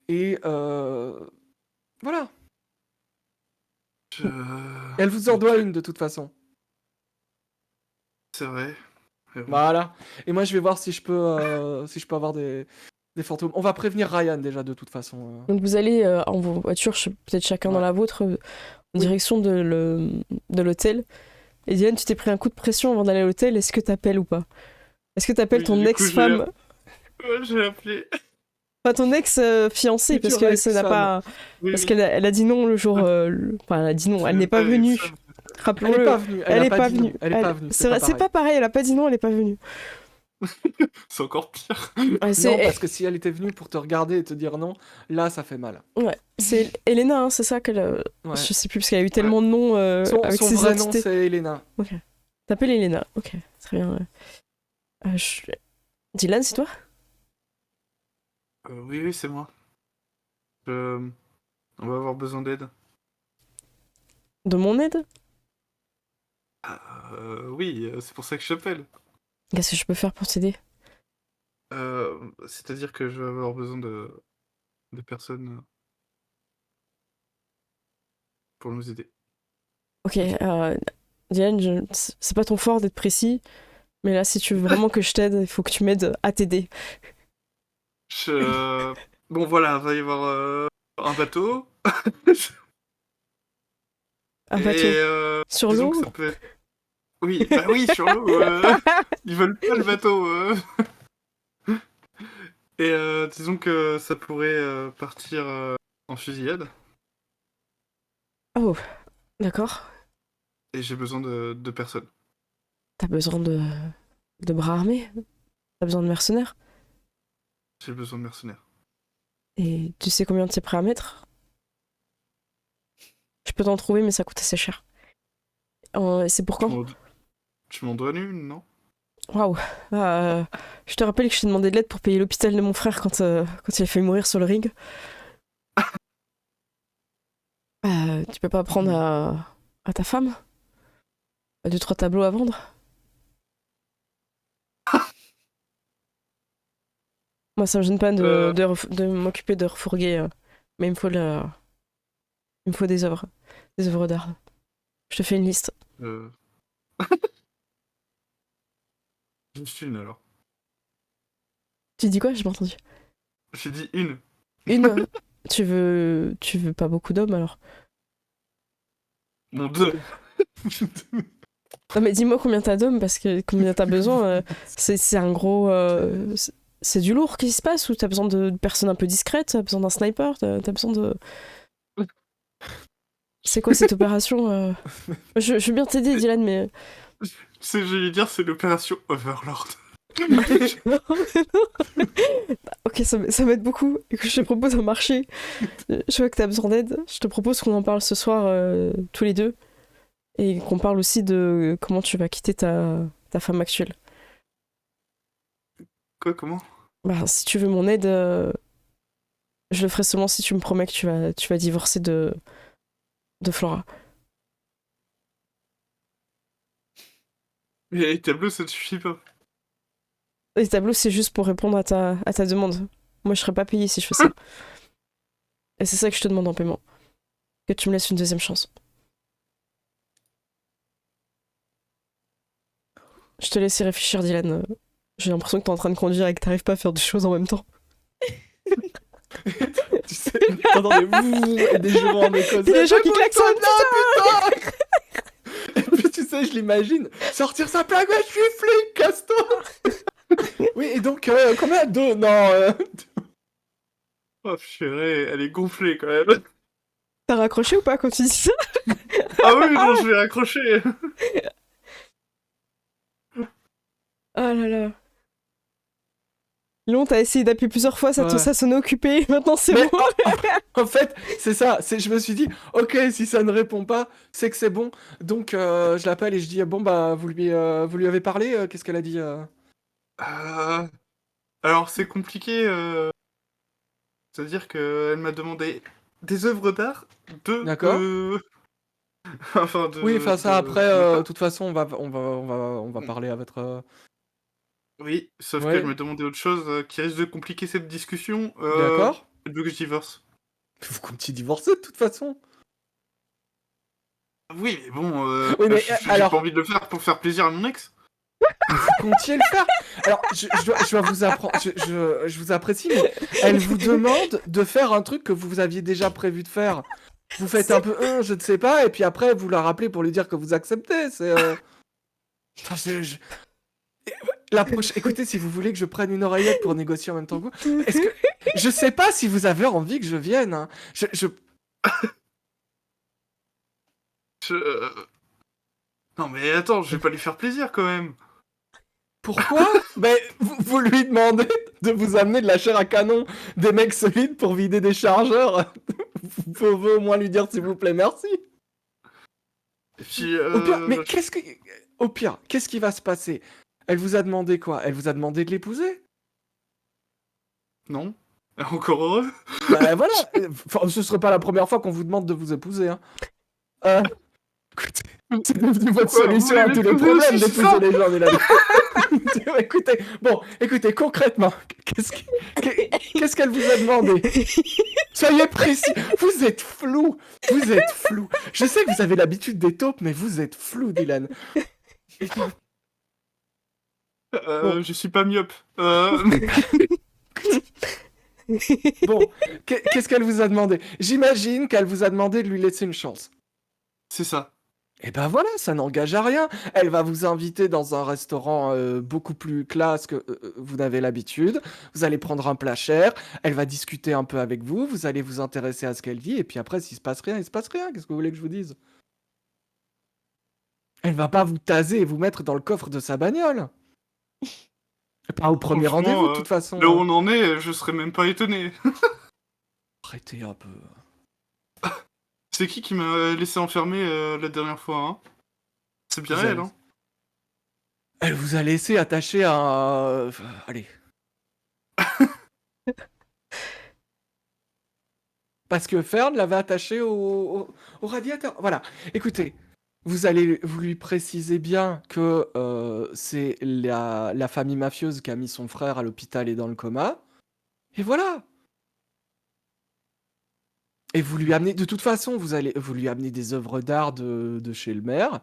et voilà. Je... Elle vous en doit Ok, une de toute façon. c'est vrai. Mais bon. Voilà. Et moi, je vais voir si je peux avoir des fantômes. On va prévenir Ryan déjà de toute façon. Donc vous allez en voiture, peut-être chacun dans Ouais. la vôtre, en Oui. direction de l'hôtel. Et Dylan, tu t'es pris un coup de pression avant d'aller à l'hôtel, est-ce que t'appelles ou pas? Est-ce que t'appelles Oui, ton du coup, ex-femme? j'ai appelé. Pas ton ex-fiancée, parce Future que ça n'a ex-femme. pas... Oui, Parce oui. qu'elle a dit non le jour... Enfin, elle a dit non, C'est elle n'est même pas pas venue. ex-femme. Elle est Rappelons-le. pas venue. Elle a est pas pas dit non. venue. Elle est pas venue. C'est vrai, c'est pareil. pas pareil, elle a pas dit non, elle est pas venue. C'est encore pire. Ouais, Non, parce que si elle était venue pour te regarder et te dire non, là, ça fait mal. Ouais, c'est Elena, hein, c'est ça qu'elle... Ouais. Je sais plus, parce qu'elle a eu tellement de noms avec Son ses vrai nom, identités. c'est Elena. T'appelles Elena, ok, très bien. Dylan, c'est toi? Oui, oui, c'est moi. On va avoir besoin d'aide. De mon aide? Oui, c'est pour ça que je t'appelle. Qu'est-ce que je peux faire pour t'aider? C'est-à-dire que je vais avoir besoin de personnes pour nous aider. Ok, Dylan, c'est pas ton fort d'être précis, mais là, si tu veux vraiment que je t'aide, il faut que tu m'aides à t'aider. Bon, voilà, va y avoir un bateau. Un Et bateau sur disons que l'eau? ça peut être... Oui, bah oui, sur l'eau. Ils veulent pas le bateau. Et disons que ça pourrait partir en fusillade. Oh, d'accord. Et j'ai besoin de personnes. T'as besoin de bras armés? T'as besoin de mercenaires? J'ai besoin de mercenaires. Et tu sais combien tu es prêt à mettre? Je peux t'en trouver, mais ça coûte assez cher. C'est pour Tu quand? m'en tu m'en donnes une, non? Waouh. Je te rappelle que je t'ai demandé de l'aide pour payer l'hôpital de mon frère quand il a failli mourir sur le ring. Tu peux pas prendre à ta femme? 2-3 tableaux à vendre? Moi, ça me gêne pas de m'occuper de refourguer, mais il me faut des œuvres d'art. Je te fais une liste. Euh... Juste une, alors. Tu dis quoi? J'ai pas entendu. J'ai dit une. Une? Tu veux pas beaucoup d'hommes alors? Bon, deux. Non mais dis-moi combien t'as d'hommes parce que combien t'as besoin. C'est un gros. C'est du lourd qui se passe ou t'as besoin de personnes un peu discrètes? T'as besoin d'un sniper? T'as besoin de. C'est quoi cette opération? Je veux bien t'aider, Dylan, mais. Ce que j'allais dire, c'est l'opération Overlord. Ok, ça m'aide beaucoup. Écoute, je te propose un marché. Je vois que t'as besoin d'aide. Je te propose qu'on en parle ce soir tous les deux. Et qu'on parle aussi de comment tu vas quitter ta femme actuelle. Quoi, comment? Bah, si tu veux mon aide, je le ferai seulement si tu me promets que tu vas divorcer de Flora. Mais les tableaux, ça ne suffit pas. Les tableaux, c'est juste pour répondre à ta demande. Moi, je serais pas payée si je fais ça. Et c'est ça que je te demande en paiement. Que tu me laisses une deuxième chance. Je te laisse y réfléchir, Dylan. J'ai l'impression que t'es en train de conduire et que t'arrives pas à faire des choses en même temps. Tu sais, t'entends des gens en écho. Puis les gens qui klaxonnent. Putain. Et puis tu sais, je l'imagine sortir sa plaque. Ouais, je suis flic, casse-toi. Oui, et donc, combien? Deux? Non. Oh, purée, elle est gonflée quand même. T'as raccroché ou pas quand tu dis ça? Ah oui, non, je vais raccrocher. Oh là là. Long, t'as essayé d'appuyer plusieurs fois, Ouais. ça sonnait occupé. Maintenant, c'est Mais bon. en fait, c'est ça. Je me suis dit, ok, si ça ne répond pas, c'est que c'est bon. Donc, je l'appelle et je dis, bon, bah, vous lui avez parlé? Qu'est-ce qu'elle a dit? Alors, c'est compliqué. C'est-à-dire qu'elle m'a demandé des œuvres d'art, D'accord. Enfin, de. Oui, enfin ça après, de- de toute façon, on va Mm. parler à votre. Oui, sauf qu'elle Ouais, me demandait autre chose qui risque de compliquer cette discussion. d'accord. Elle veut que je divorce. Vous comptiez divorcer de toute façon. Oui, mais bon, Oui, mais j'ai pas alors, envie de le faire pour faire plaisir à mon ex. mais vous comptiez le faire. Alors, je dois vous apprendre, je vous apprécie, mais elle vous demande de faire un truc que vous aviez déjà prévu de faire. Vous faites un peu, je ne sais pas, et puis après vous la rappelez pour lui dire que vous acceptez. C'est. Enfin, écoutez, si vous voulez que je prenne une oreillette pour négocier en même temps que vous, est-ce que je sais pas si vous avez envie que je vienne. Hein. Je- Non, mais attends, je vais pas lui faire plaisir quand même. Pourquoi? Ben, vous lui demandez de vous amener de la chair à canon, des mecs solides pour vider des chargeurs. Vous pouvez au moins lui dire s'il vous plaît, merci. Et puis, Au pire, mais au pire, qu'est-ce qui va se passer? Elle vous a demandé quoi? Elle vous a demandé de l'épouser? non. Encore heureux. Ben voilà, enfin, ce serait pas la première fois qu'on vous demande de vous épouser. Hein. Euh, Écoutez, c'est devenu votre Quoi, vous solution à voulez tous les m'épouser problèmes aussi, c'est d'épouser ça? les gens, Dylan. Écoutez, concrètement, qu'est-ce qu'elle vous a demandé? Soyez précis, vous êtes flou. Je sais que vous avez l'habitude des taupes, mais vous êtes flou, Dylan. Bon. Je suis pas myope. Bon, qu'est-ce qu'elle vous a demandé? J'imagine qu'elle vous a demandé de lui laisser une chance. C'est ça. Et ben voilà, ça n'engage à rien. Elle va vous inviter dans un restaurant beaucoup plus classe que vous n'avez l'habitude. Vous allez prendre un plat cher. Elle va discuter un peu avec vous. Vous allez vous intéresser à ce qu'elle dit. Et puis après, s'il se passe rien, il se passe rien. Qu'est-ce que vous voulez que je vous dise? Elle va pas vous taser et vous mettre dans le coffre de sa bagnole. Pas au premier Franchement, rendez-vous, de toute façon. là où Hein. on en est, je serais même pas étonné. Arrêtez un peu. C'est qui m'a laissé enfermer la dernière fois, hein? C'est bien Vous elle, avez- hein? Elle vous a laissé attaché à un... Allez. Parce que Fern l'avait attaché au radiateur. Voilà. Écoutez, vous lui précisez bien que c'est la famille mafieuse qui a mis son frère à l'hôpital et dans le coma. Et voilà. Et vous lui amenez, de toute façon, vous lui amenez des œuvres d'art de chez le maire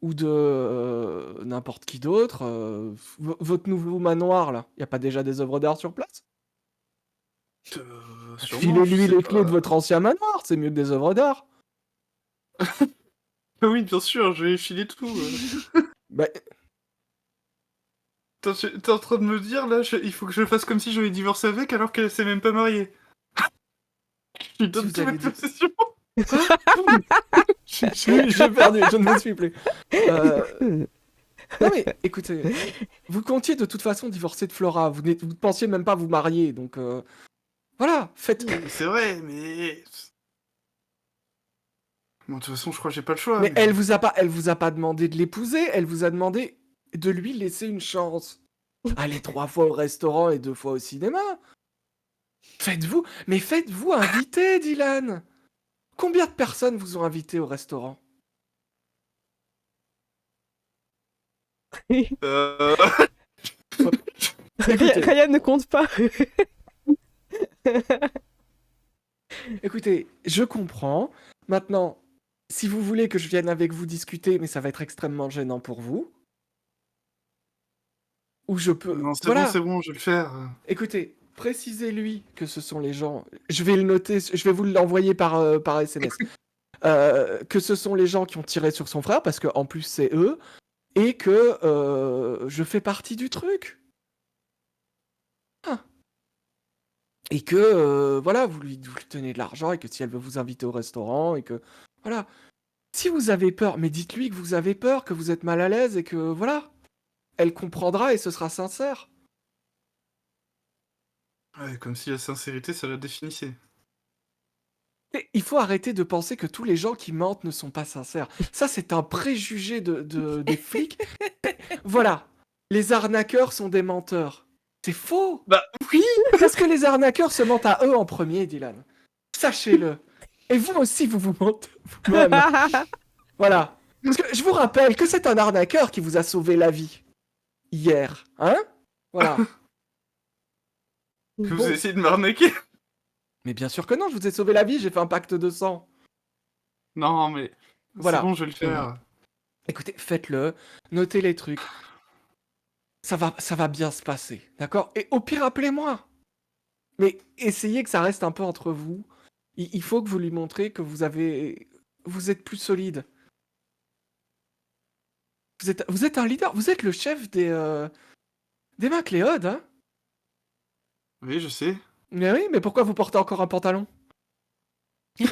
ou de n'importe qui d'autre. Votre nouveau manoir, là, il n'y a pas déjà des œuvres d'art sur place? Sûrement, je Filez-lui sais les clés de pas. votre ancien manoir, c'est mieux que des œuvres d'art. Oui, bien sûr, je vais filer tout. Bah, T'es en train de me dire, là, il faut que je fasse comme si j'avais divorcé avec alors qu'elle s'est même pas mariée. Je lui donne vous toutes avez mes dit- possessions. J'ai perdu, je ne me suis plus. Non mais, écoutez, vous comptiez de toute façon divorcer de Flora, vous ne pensiez même pas vous marier, donc voilà, faites... C'est vrai, mais... Bon, de toute façon, je crois que j'ai pas le choix. Mais elle vous a pas demandé de l'épouser, elle vous a demandé de lui laisser une chance. Allez 3 fois au restaurant et 2 fois au cinéma. Faites-vous inviter, Dylan. Combien de personnes vous ont invité au restaurant? Euh... Écoutez. Ryan ne compte pas. Écoutez, je comprends. Maintenant, si vous voulez que je vienne avec vous discuter, mais ça va être extrêmement gênant pour vous. Ou je peux... Non, c'est Voilà. bon, je vais le faire. Écoutez, précisez-lui que ce sont les gens... Je vais le noter, je vais vous l'envoyer par SMS. Que ce sont les gens qui ont tiré sur son frère, parce qu'en plus c'est eux, et que je fais partie du truc. Ah. Et que, voilà, vous lui tenez de l'argent, et que si elle veut vous inviter au restaurant, et que... Voilà. Si vous avez peur, mais dites-lui que vous avez peur, que vous êtes mal à l'aise, et que, voilà. Elle comprendra, et ce sera sincère. Ouais, comme si la sincérité, ça la définissait. Et il faut arrêter de penser que tous les gens qui mentent ne sont pas sincères. Ça, c'est un préjugé des flics. Voilà. Les arnaqueurs sont des menteurs. C'est faux. Bah oui. Parce que les arnaqueurs se mentent à eux en premier, Dylan. Sachez-le. Et vous aussi, vous mentez vous-même. Voilà. Parce que je vous rappelle que c'est un arnaqueur qui vous a sauvé la vie. Hier. Hein? Voilà. Que Bon. vous essayez de m'arnaquer. Mais bien sûr que non, je vous ai sauvé la vie, j'ai fait un pacte de sang. Non, mais Voilà. c'est bon, je vais le faire. Écoutez, faites-le, notez les trucs. Ça va bien se passer, d'accord? Et au pire, appelez-moi. Mais essayez que ça reste un peu entre vous. Il faut que vous lui montrez que vous êtes plus solide. Vous êtes un leader, vous êtes le chef des MacLeod, hein? Oui, je sais. Mais oui, mais pourquoi vous portez encore un pantalon? Vous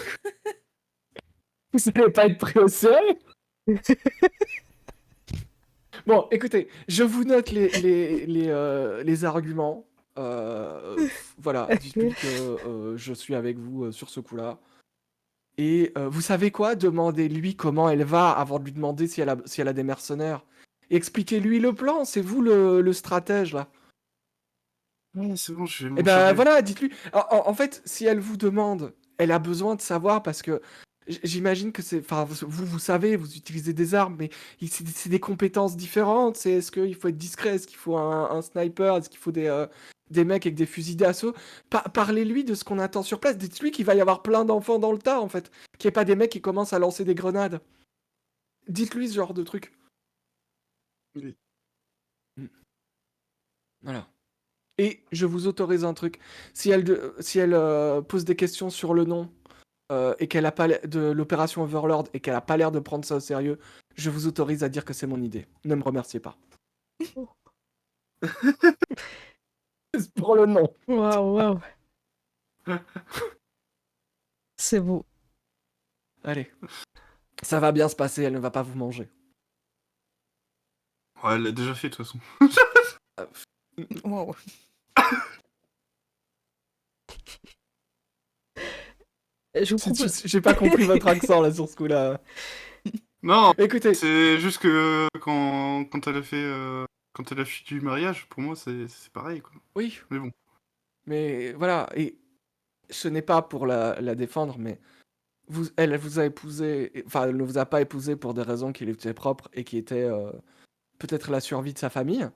n'allez pas être pris au sérieux? Bon, écoutez, je vous note les arguments. Voilà, dites-lui que je suis avec vous sur ce coup-là. Et vous savez quoi? Demandez-lui comment elle va avant de lui demander si elle a des mercenaires. Expliquez-lui le plan, c'est vous le stratège là. Ouais, c'est bon, je vais m'en Et ben charger. voilà, dites-lui. En fait, si elle vous demande, elle a besoin de savoir parce que j'imagine que c'est. Enfin, vous savez, vous utilisez des armes, mais c'est des compétences différentes. Est-ce qu'il faut être discret? Est-ce qu'il faut un sniper? Est-ce qu'il faut des mecs avec des fusils d'assaut? Parlez-lui de ce qu'on attend sur place. Dites-lui qu'il va y avoir plein d'enfants dans le tas, en fait. Qu'il n'y ait pas des mecs qui commencent à lancer des grenades. Dites-lui ce genre de truc. Oui. Voilà. Et je vous autorise un truc. Si elle pose des questions sur le nom et qu'elle a pas de l'opération Overlord et qu'elle a pas l'air de prendre ça au sérieux, je vous autorise à dire que c'est mon idée. Ne me remerciez pas. C'est pour le nom. Waouh. C'est beau. Allez. Ça va bien se passer, elle ne va pas vous manger. Ouais, elle l'a déjà fait de toute façon. Wow. Je vous propose... J'ai pas compris votre accent là sur ce coup-là. Non, Écoutez, c'est juste que quand elle a fait. Quand elle a fui du mariage, pour moi, c'est pareil, quoi. oui, Mais bon. mais voilà, et ce n'est pas pour la défendre, mais elle vous a épousé, enfin, elle ne vous a pas épousé pour des raisons qui lui étaient propres et qui étaient peut-être la survie de sa famille.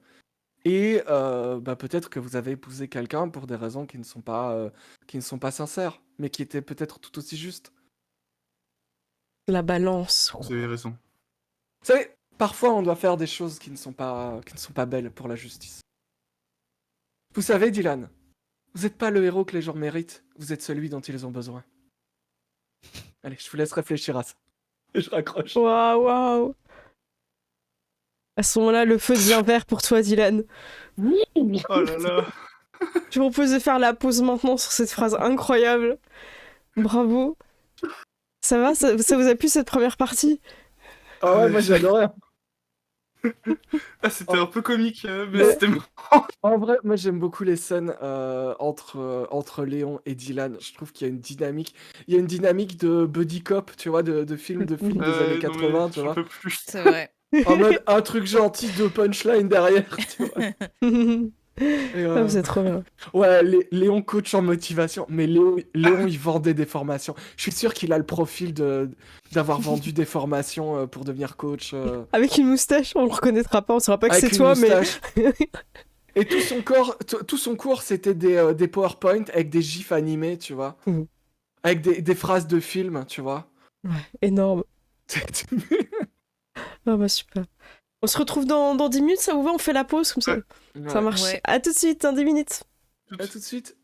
Et peut-être que vous avez épousé quelqu'un pour des raisons qui ne sont pas sincères, mais qui étaient peut-être tout aussi justes. La balance. Vous avez raison. Vous savez, parfois on doit faire des choses qui ne sont pas belles pour la justice. Vous savez, Dylan, vous n'êtes pas le héros que les gens méritent, vous êtes celui dont ils ont besoin. Allez, je vous laisse réfléchir à ça. Et je raccroche. Waouh. À ce moment-là, le feu devient vert pour toi, Dylan. Oh là là. Je vous propose de faire la pause maintenant sur cette phrase incroyable. Bravo. Ça va, ça vous a plu cette première partie? Ah ouais, moi j'ai adoré. Ah, c'était un peu comique, mais Mais- c'était marrant. En vrai, moi j'aime beaucoup les scènes entre Léon et Dylan. Je trouve qu'il y a une dynamique. Il y a une dynamique de buddy cop, tu vois, de film des années Non, 80, mais tu j'en vois. peux plus. C'est vrai. En mode un truc gentil, deux punchlines derrière, tu vois. Et, Ah, vous êtes trop bien. ouais, Léon coach en motivation, mais Léon il vendait des formations. Je suis sûr qu'il a le profil d'avoir vendu des formations pour devenir coach. Avec une moustache, on le reconnaîtra pas, on saura pas que avec c'est une toi, moustache. Et tout son cours, c'était des PowerPoint avec des gifs animés, tu vois. Mhm. Avec des phrases de films, tu vois. mais... Ouais, énorme. Ah bah super. On se retrouve dans 10 minutes, ça vous va? On fait la pause comme ça. Ça marche. Ouais. À tout de suite, dans 10 minutes. À tout de suite.